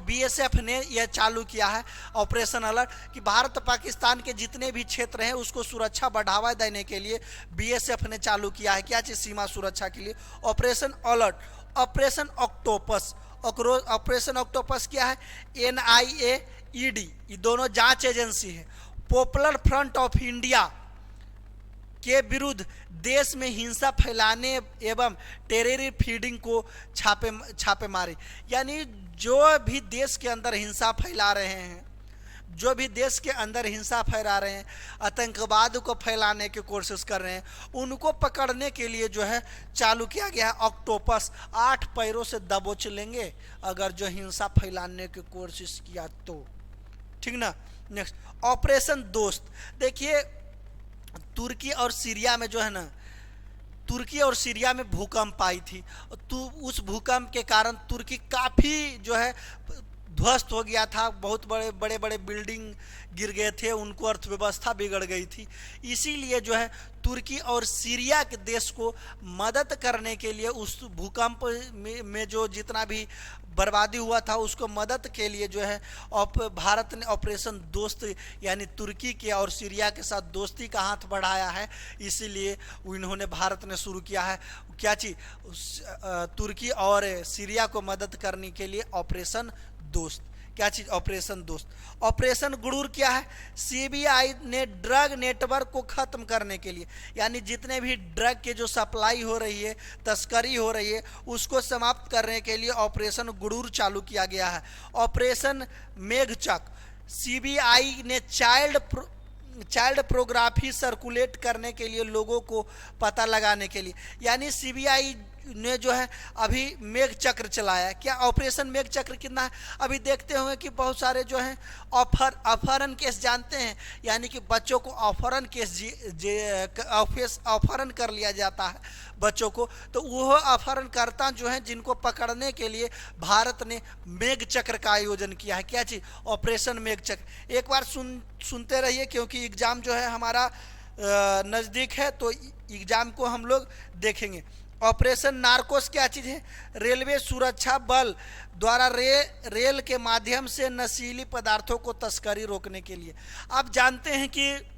BSF ने यह चालू किया है ऑपरेशन अलर्ट कि भारत और पाकिस्तान के जितने भी क्षेत्र हैं उसको सुरक्षा बढ़ावा देने के लिए BSF ने चालू किया है क्या चीज, सीमा सुरक्षा के लिए operation alert. Operation octopus, operation octopus क्या है, NIA ED ये दोनों जांच एजेंसी है। पॉपुलर फ्रंट ऑफ इंडिया के विरुद्ध देश में हिंसा फैलाने एवं टेररिस्ट फीडिंग को छापेमारी, यानी जो भी देश के अंदर हिंसा फैला रहे हैं, जो भी देश के अंदर हिंसा फैला रहे हैं, आतंकवाद को फैलाने की कोशिश कर रहे हैं, उनको पकड़ने के लिए जो है चालू किया गया है ऑक्टोपस। 8 पैरों से दबोच लेंगे अगर जो हिंसा फैलाने की कोशिश किया तो, ठीक ना। नेक्स्ट ऑपरेशन दोस्त, देखिए तुर्की और सीरिया में जो है ना, तुर्की और सीरिया में भूकंप आई थी, तो उस भूकंप के कारण तुर्की काफ़ी जो है ध्वस्त हो गया था, बहुत बड़े बड़े बिल्डिंग गिर गए थे, उनको अर्थव्यवस्था बिगड़ गई थी। इसीलिए जो है तुर्की और सीरिया के देश को मदद करने के लिए उस भूकंप में जो जितना भी बर्बादी हुआ था उसको मदद के लिए जो है भारत ने ऑपरेशन दोस्त यानी तुर्की के और सीरिया के साथ दोस्ती का हाथ बढ़ाया है। इसीलिए इन्होंने भारत ने शुरू किया है क्या चीज, तुर्की और सीरिया को मदद करने के लिए ऑपरेशन दोस्त, क्या चीज, ऑपरेशन दोस्त। ऑपरेशन गुरूर क्या है, CBI ने ड्रग नेटवर्क को खत्म करने के लिए, यानी जितने भी ड्रग के जो सप्लाई हो रही है, तस्करी हो रही है, उसको समाप्त करने के लिए ऑपरेशन गुरूर चालू किया गया है। ऑपरेशन मेघचक, CBI ने चाइल्ड प्रोग्राफी सर्कुलेट करने के लिए, लोगों को पता लगाने के लिए, यानी CBI ने जो है अभी मेघ चक्र चलाया। क्या ऑपरेशन मेघ चक्र कितना है, अभी देखते होंगे कि बहुत सारे जो हैं अपहरण केस जानते हैं, यानी कि बच्चों को अपहरण केस अपहरण कर लिया जाता है बच्चों को, तो वह अपहरणकर्ता जो हैं जिनको पकड़ने के लिए भारत ने मेघ चक्र का आयोजन किया है। क्या चीज, ऑपरेशन मेघ चक्र। एक बार सुनते रहिए क्योंकि एग्जाम जो है हमारा नज़दीक है, तो एग्जाम को हम लोग देखेंगे। ऑपरेशन नार्कोस क्या चीज़ है, रेलवे सुरक्षा बल द्वारा रेल के माध्यम से नशीली पदार्थों को तस्करी रोकने के लिए। आप जानते हैं कि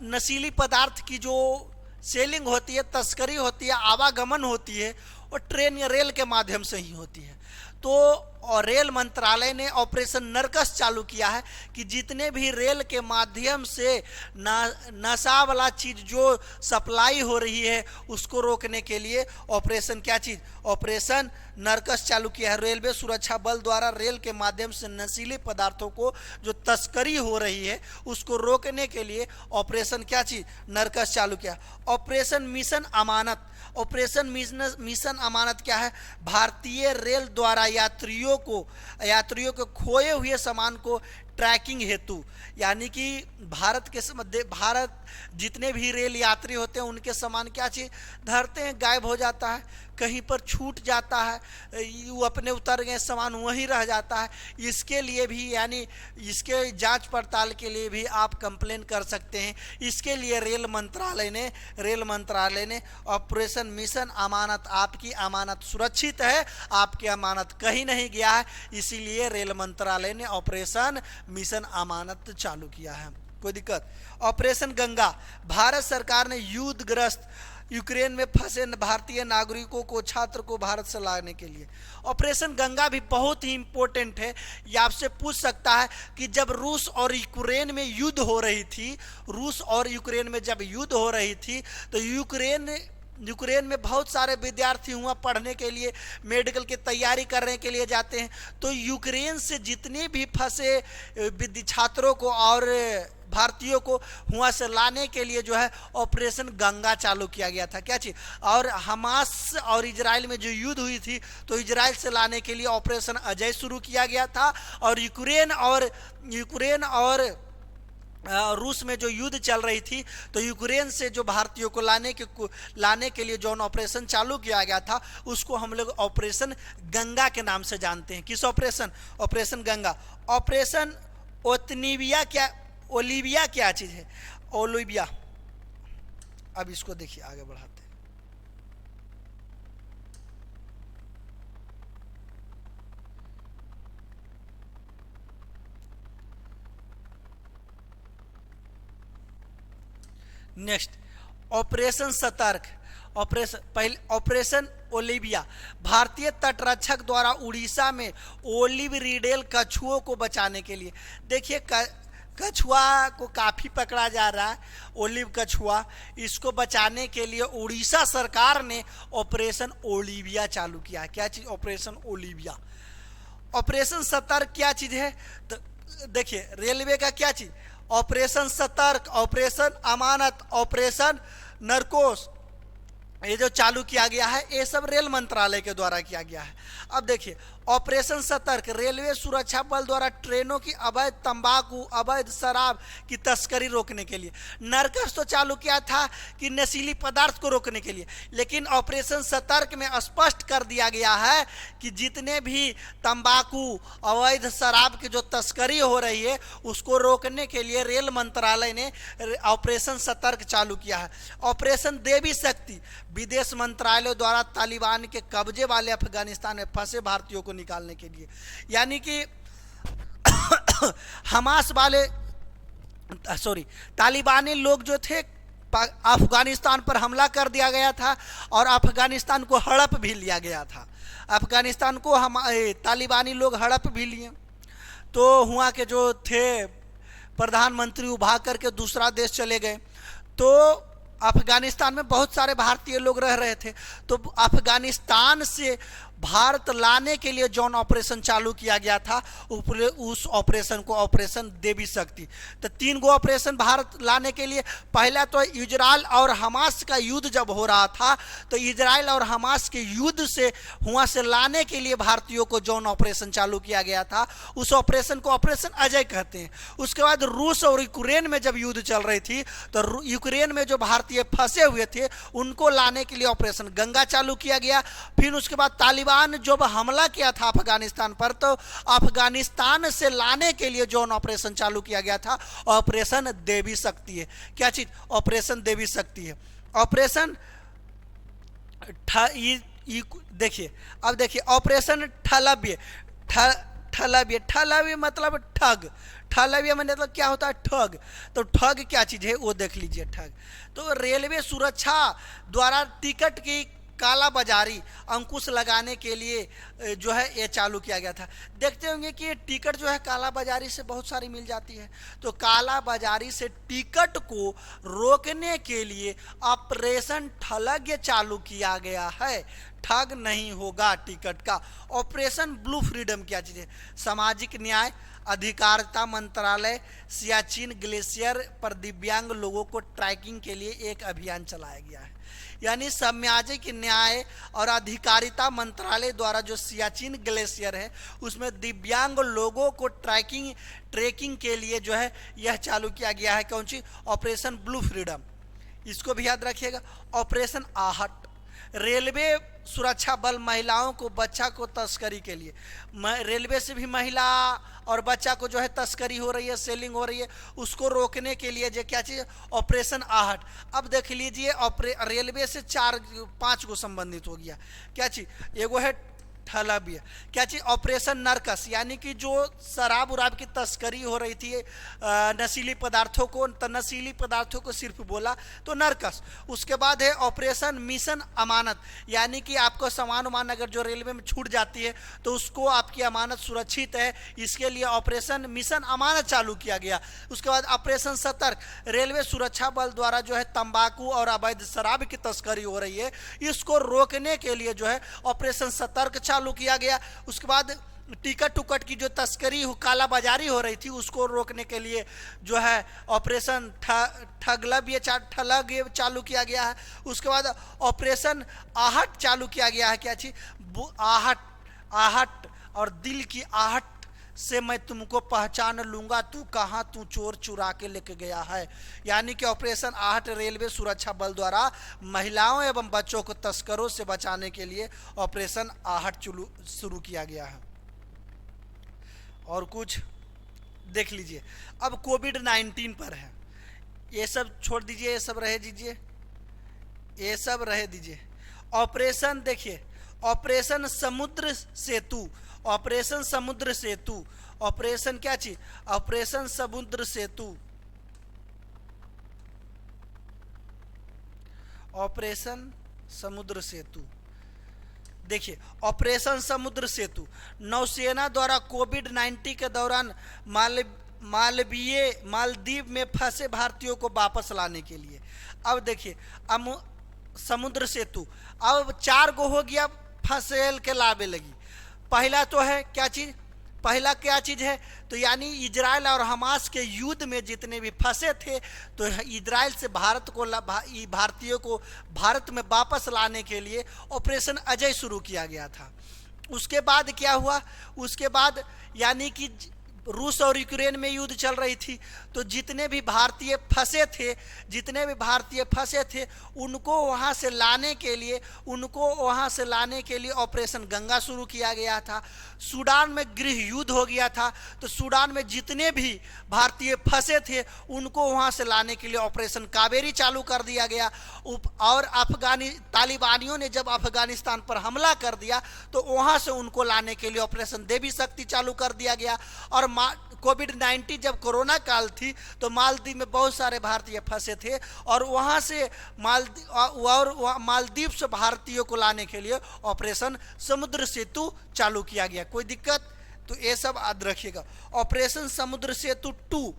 नशीली पदार्थ की जो सेलिंग होती है, तस्करी होती है, आवागमन होती है, वो ट्रेन या रेल के माध्यम से ही होती है। तो और रेल मंत्रालय ने ऑपरेशन नरकस चालू किया है कि जितने भी रेल के माध्यम से नशा वाला चीज़ जो सप्लाई हो रही है उसको रोकने के लिए ऑपरेशन क्या चीज़, ऑपरेशन नरकस चालू किया है। रेलवे सुरक्षा बल द्वारा रेल के माध्यम से नशीले पदार्थों को जो तस्करी हो रही है उसको रोकने के लिए ऑपरेशन क्या चीज़, नरकस चालू किया। ऑपरेशन मिशन अमानत, ऑपरेशन मिशन अमानत क्या है, भारतीय रेल द्वारा यात्रियों को खोए हुए सामान को ट्रैकिंग हेतु, यानी कि भारत जितने भी रेल यात्री होते हैं उनके सामान क्या चीज़ धरते हैं, गायब हो जाता है, कहीं पर छूट जाता है, वो अपने उतर गए सामान वहीं रह जाता है। इसके लिए भी यानी इसके जांच पड़ताल के लिए भी आप कंप्लेन कर सकते हैं। इसके लिए रेल मंत्रालय ने ऑपरेशन मिशन अमानत, आपकी अमानत सुरक्षित है, आपकी अमानत कहीं नहीं गया है, इसीलिए रेल मंत्रालय ने ऑपरेशन मिशन अमानत चालू किया है। कोई दिक्कत। ऑपरेशन गंगा, भारत सरकार ने युद्धग्रस्त यूक्रेन में फंसे भारतीय नागरिकों को छात्र को भारत से लाने के लिए ऑपरेशन गंगा भी बहुत ही इंपॉर्टेंट है। ये आपसे पूछ सकता है कि जब रूस और यूक्रेन में युद्ध हो रही थी, तो यूक्रेन में बहुत सारे विद्यार्थी हुआ पढ़ने के लिए, मेडिकल की तैयारी करने के लिए जाते हैं। तो यूक्रेन से जितने भी फंसे छात्रों को और भारतीयों को वहाँ से लाने के लिए जो है ऑपरेशन गंगा चालू किया गया था। क्या चीज़, और हमास और इजराइल में जो युद्ध हुई थी तो इजराइल से लाने के लिए ऑपरेशन अजय शुरू किया गया था। और यूक्रेन और रूस में जो युद्ध चल रही थी तो यूक्रेन से जो भारतीयों को लाने के लिए जो ऑपरेशन चालू किया गया था उसको हम लोग ऑपरेशन गंगा के नाम से जानते हैं। किस ऑपरेशन गंगा। ऑपरेशन ओलिविया क्या चीज़ है, ओलिविया। अब इसको देखिए, आगे बढ़ाते हैं। नेक्स्ट ऑपरेशन सतर्क, ऑपरेशन ओलिविया, भारतीय तटरक्षक द्वारा उड़ीसा में ओलिव रिडेल कछुओं को बचाने के लिए। देखिए कछुआ को काफ़ी पकड़ा जा रहा है, ओलिव कछुआ, इसको बचाने के लिए उड़ीसा सरकार ने ऑपरेशन ओलिविया चालू किया। क्या चीज़, ऑपरेशन ओलिविया। ऑपरेशन सतर्क क्या चीज़ है, तो देखिए रेलवे का क्या चीज़, ऑपरेशन सतर्क, ऑपरेशन अमानत, ऑपरेशन नरकोस, ये जो चालू किया गया है ये सब रेल मंत्रालय के द्वारा किया गया है। अब देखिए ऑपरेशन सतर्क, रेलवे सुरक्षा बल द्वारा ट्रेनों की अवैध तंबाकू, अवैध शराब की तस्करी रोकने के लिए। नरकस तो चालू किया था कि नशीली पदार्थ को रोकने के लिए, लेकिन ऑपरेशन सतर्क में स्पष्ट कर दिया गया है कि जितने भी तंबाकू, अवैध शराब की जो तस्करी हो रही है उसको रोकने के लिए रेल मंत्रालय ने ऑपरेशन सतर्क चालू किया है। ऑपरेशन देवी शक्ति, विदेश मंत्रालय द्वारा तालिबान के कब्जे वाले अफगानिस्तान में फंसे भारतीयों को निकालने के लिए, यानी कि हमास वाले तालिबानी लोग जो थे अफगानिस्तान पर हमला कर दिया गया था और अफगानिस्तान को हड़प भी लिया गया था। अफगानिस्तान को हम तालिबानी लोग हड़प भी लिए, तो वहाँ के जो थे प्रधानमंत्री उभाग करके दूसरा देश चले गए। तो अफगानिस्तान में बहुत सारे भारतीय लोग रह रहे थे, तो अफगानिस्तान से भारत लाने के लिए जौन ऑपरेशन चालू किया गया था उस ऑपरेशन को ऑपरेशन देवी शक्ति। तो 3 गो ऑपरेशन भारत लाने के लिए, पहला तो इजराइल और हमास का युद्ध जब हो रहा था तो इजराइल और हमास के युद्ध से वहाँ से लाने के लिए भारतीयों को जौन ऑपरेशन चालू किया गया था उस ऑपरेशन को ऑपरेशन अजय कहते हैं। उसके बाद रूस और यूक्रेन में जब युद्ध चल रही थी तो यूक्रेन में जो भारतीय फंसे हुए थे उनको लाने के लिए ऑपरेशन गंगा चालू किया गया। फिर उसके बाद तालिबान जब हमला किया था अफगानिस्तान पर तो अफगानिस्तान से लाने के लिए जो ऑपरेशन चालू किया गया था ऑपरेशन देवी शक्ति है। क्या चीज, ऑपरेशन देवी शक्ति है। ऑपरेशन देखिए, अब देखिए ऑपरेशन ठलव्य, ठलव्य मतलब ठग, ठलव्य मतलब क्या होता है, ठग। तो ठग क्या चीज है वो देख लीजिए। ठग तो रेलवे सुरक्षा द्वारा टिकट की काला बाजारी अंकुश लगाने के लिए जो है ये चालू किया गया था। देखते होंगे कि टिकट जो है काला बाजारी से बहुत सारी मिल जाती है, तो काला बाजारी से टिकट को रोकने के लिए ऑपरेशन ठलग ये चालू किया गया है। ठग नहीं होगा टिकट का। ऑपरेशन ब्लू फ्रीडम क्या चीज़ है? सामाजिक न्याय अधिकारिता मंत्रालय सियाचिन ग्लेशियर पर दिव्यांग लोगों को ट्रैकिंग के लिए एक अभियान चलाया गया है। यानी सामाजिक न्याय और अधिकारिता मंत्रालय द्वारा जो सियाचिन ग्लेशियर है उसमें दिव्यांग लोगों को ट्रैकिंग के लिए जो है यह चालू किया गया है। कौन सी? Operation blue freedom. इसको भी याद रखिएगा। ऑपरेशन आहट, रेलवे सुरक्षा बल महिलाओं को बच्चा को तस्करी के लिए, रेलवे से भी महिला और बच्चा को जो है तस्करी हो रही है, सेलिंग हो रही है, उसको रोकने के लिए जो क्या चीज़? ऑपरेशन आहट। अब देख लीजिए रेलवे से 4-5 को संबंधित हो गया। क्या चीज़? एगो है ठलबिया। क्या चीज? ऑपरेशन नरकस, यानी कि जो शराब उराब की तस्करी हो रही थी नशीली पदार्थों को, तो नशीली पदार्थों को सिर्फ बोला तो नरकस। उसके बाद है ऑपरेशन मिशन अमानत, यानी कि आपको सामान उमान अगर जो रेलवे में छूट जाती है तो उसको आपकी अमानत सुरक्षित है, इसके लिए ऑपरेशन मिशन अमानत चालू किया गया। उसके बाद ऑपरेशन सतर्क, रेलवे सुरक्षा बल द्वारा जो है तंबाकू और अवैध शराब की तस्करी हो रही है, इसको रोकने के लिए जो है ऑपरेशन सतर्क चालू किया गया। उसके बाद टिकट टुकट की जो तस्करी काला बाजारी हो रही थी उसको रोकने के लिए जो है ऑपरेशन ठगलब ये चालू किया गया है। उसके बाद ऑपरेशन आहट चालू किया गया है। क्या चीज? आहट और दिल की आहट से मैं तुमको पहचान लूंगा, तू कहाँ तू चोर चुरा के लेके गया है। यानी कि ऑपरेशन आहट रेलवे सुरक्षा बल द्वारा महिलाओं एवं बच्चों को तस्करों से बचाने के लिए ऑपरेशन आहट शुरू किया गया है। और कुछ देख लीजिए। अब कोविड-19 पर है, ये सब छोड़ दीजिए, ये सब रहे दीजिए, ये सब रहे दीजिए। ऑपरेशन देखिए, ऑपरेशन समुद्र सेतु, ऑपरेशन समुद्र सेतु, ऑपरेशन क्या चीज? ऑपरेशन समुद्र सेतु, ऑपरेशन समुद्र सेतु। देखिए ऑपरेशन समुद्र सेतु नौसेना द्वारा कोविड-19 के दौरान मालदीव में फंसे भारतीयों को वापस लाने के लिए। अब देखिए समुद्र सेतु अब 4 गो हो गया, फंसेल के लावे लगी। पहला तो है क्या चीज? पहला क्या चीज है? तो यानी इजराइल और हमास के युद्ध में जितने भी फंसे थे तो इजराइल से भारतीयों को भारत में वापस लाने के लिए ऑपरेशन अजय शुरू किया गया था। उसके बाद क्या हुआ? उसके बाद यानी कि रूस और यूक्रेन में युद्ध चल रही थी, तो जितने भी भारतीय फंसे थे उनको वहाँ से लाने के लिए ऑपरेशन गंगा शुरू किया गया था। सूडान में गृह युद्ध हो गया था, तो सूडान में जितने भी भारतीय फंसे थे उनको वहाँ से लाने के लिए ऑपरेशन कावेरी चालू कर दिया गया। और तालिबानियों ने जब अफगानिस्तान पर हमला कर दिया तो वहाँ से उनको लाने के लिए ऑपरेशन देवी शक्ति चालू कर दिया गया। और कोविड-19 जब कोरोना काल थी तो मालदीव में बहुत सारे भारतीय फंसे थे और वहाँ से मालदीव से भारतीयों को लाने के लिए ऑपरेशन समुद्र सेतु चालू किया गया। कोई दिक्कत? तो ये सब याद रखिएगा। ऑपरेशन समुद्र सेतु 2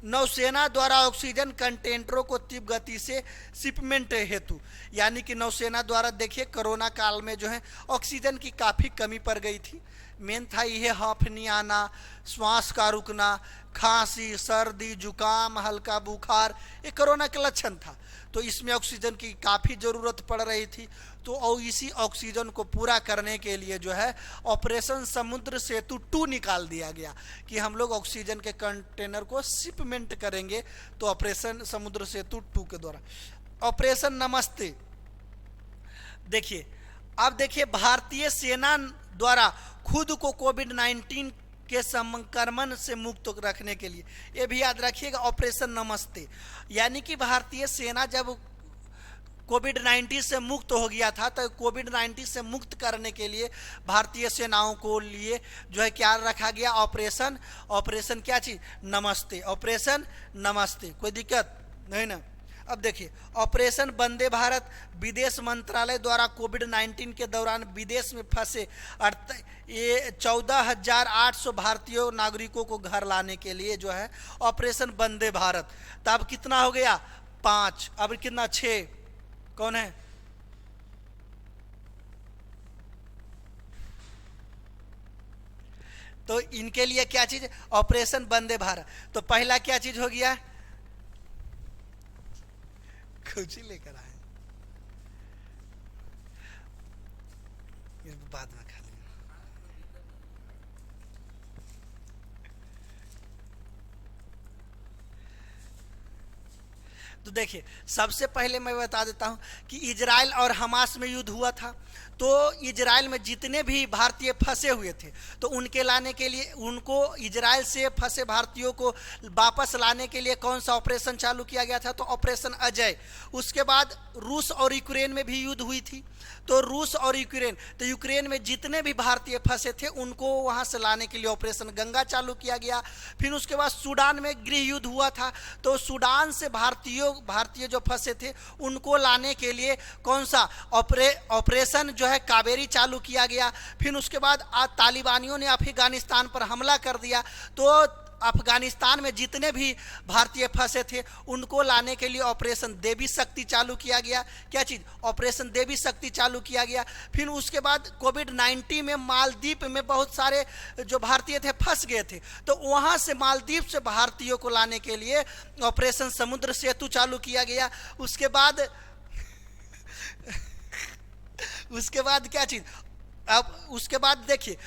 नौसेना द्वारा ऑक्सीजन कंटेनरों को तीव्र गति से शिपमेंट हेतु, यानी कि नौसेना द्वारा देखिए कोरोना काल में जो है ऑक्सीजन की काफ़ी कमी पड़ गई थी। मेन था यह हांफनी आना, श्वास का रुकना, खांसी, सर्दी, जुकाम, हल्का बुखार, ये कोरोना का लक्षण था। तो इसमें ऑक्सीजन की काफ़ी ज़रूरत पड़ रही थी। तो और इसी ऑक्सीजन को पूरा करने के लिए जो है ऑपरेशन समुद्र सेतु 2 निकाल दिया गया कि हम लोग ऑक्सीजन के कंटेनर को शिपमेंट करेंगे। तो ऑपरेशन समुद्र सेतु 2 के द्वारा ऑपरेशन नमस्ते। देखिए अब देखिए भारतीय सेना द्वारा खुद को कोविड-19 के संक्रमण से मुक्त रखने के लिए, ये भी याद रखिएगा, ऑपरेशन नमस्ते। यानी कि भारतीय सेना जब कोविड-19 से मुक्त हो गया था तो कोविड-19 से मुक्त करने के लिए भारतीय सेनाओं को लिए जो है क्या रखा गया? ऑपरेशन क्या चीज? नमस्ते। ऑपरेशन नमस्ते। कोई दिक्कत नहीं ना? अब देखिए, ऑपरेशन वंदे भारत विदेश मंत्रालय द्वारा कोविड-19 के दौरान विदेश में फंसे ये 14,800 भारतीय नागरिकों को घर लाने के लिए जो है ऑपरेशन वंदे भारत। तो अब कितना हो गया? 5। अब कितना? 6। कौन है? तो इनके लिए क्या चीज? ऑपरेशन वंदे भारत। तो पहला क्या चीज हो गया? कुछ ही लेकर आए, बाद में खा लेंगे। तो देखिए, सबसे पहले मैं बता देता हूं कि इजराइल और हमास में युद्ध हुआ था। तो इजराइल में जितने भी भारतीय फंसे हुए थे, तो उनके लाने के लिए, उनको इजराइल से फंसे भारतीयों को वापस लाने के लिए कौन सा ऑपरेशन चालू किया गया था? तो ऑपरेशन अजय। उसके बाद रूस और यूक्रेन में भी युद्ध हुई थी। तो रूस और यूक्रेन, तो यूक्रेन में जितने भी भारतीय फंसे थे उनको वहां से लाने के लिए ऑपरेशन गंगा चालू किया गया। फिर उसके बाद सूडान में गृह युद्ध हुआ था। तो सूडान से भारतीय जो फंसे थे उनको लाने के लिए कौन सा ऑपरेशन जो है कावेरी चालू किया गया। फिर उसके बाद तालिबानियों ने अफगानिस्तान पर हमला कर दिया। तो अफगानिस्तान में जितने भी भारतीय फंसे थे उनको लाने के लिए ऑपरेशन देवी शक्ति चालू किया गया। क्या चीज? ऑपरेशन देवी शक्ति चालू किया गया। फिर उसके बाद कोविड-19 में मालदीव में बहुत सारे जो भारतीय थे फंस गए थे, तो वहां से मालदीव से भारतीयों को लाने के लिए ऑपरेशन समुद्र सेतु चालू किया गया। उसके बाद क्या चीज? अब उसके बाद देखिए,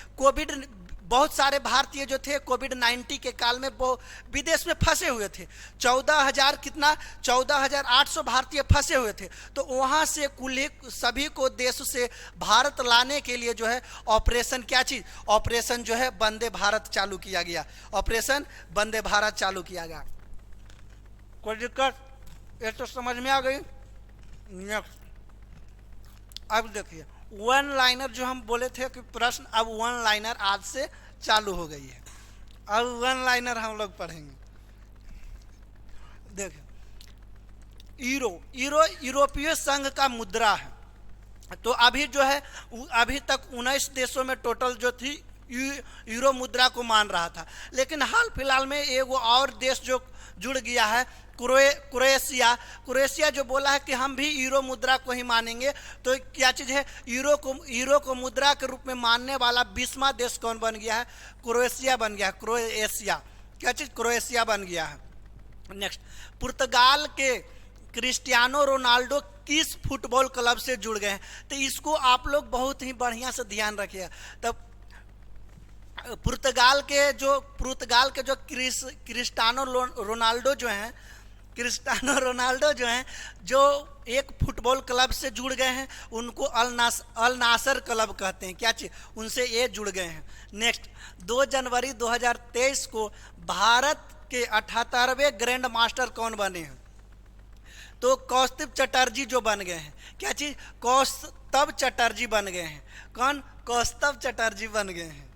बहुत सारे भारतीय जो थे कोविड-19 के काल में वो विदेश में फंसे हुए थे। 14,800 भारतीय फंसे हुए थे। तो वहां से कुल सभी को देश से भारत लाने के लिए जो है ऑपरेशन, क्या चीज? ऑपरेशन जो है वंदे भारत चालू किया गया। ऑपरेशन वंदे भारत चालू किया गया। कोई दिक्कत? ये तो समझ में आ गई। नेक्स्ट, अब देखिए, वन लाइनर जो हम बोले थे कि प्रश्न, अब वन लाइनर आज से चालू हो गई है। अब वन लाइनर हम लोग पढ़ेंगे। देखिए, यूरोपीय संघ का मुद्रा है। तो अभी जो है, अभी तक 19 देशों में टोटल जो थी यूरो मुद्रा को मान रहा था। लेकिन हाल फिलहाल में एक और देश जो जुड़ गया है, क्रोएशिया जो बोला है कि हम भी यूरो मुद्रा को ही मानेंगे। तो क्या चीज़ है? यूरो को मुद्रा के रूप में मानने वाला 20वां देश कौन बन गया है? क्रोएशिया बन गया। क्रोएशिया, क्या चीज़? क्रोएशिया बन गया है। नेक्स्ट, पुर्तगाल के क्रिस्टियानो रोनाल्डो किस फुटबॉल क्लब से जुड़ गए हैं? तो इसको आप लोग बहुत ही बढ़िया से ध्यान रखिए। तब पुर्तगाल के जो क्रिस्टियानो रोनाल्डो जो हैं, जो एक फुटबॉल क्लब से जुड़ गए हैं, उनको अल नासर क्लब कहते हैं। क्या चीज? उनसे ये जुड़ गए हैं। नेक्स्ट, 2 जनवरी 2023 को भारत के 78वें ग्रैंड मास्टर कौन बने हैं? तो कौस्तुभ चटर्जी जो बन गए हैं। क्या चीज? कौस्तुभ चटर्जी बन गए हैं। कौन? कौस्तुभ चटर्जी बन गए हैं।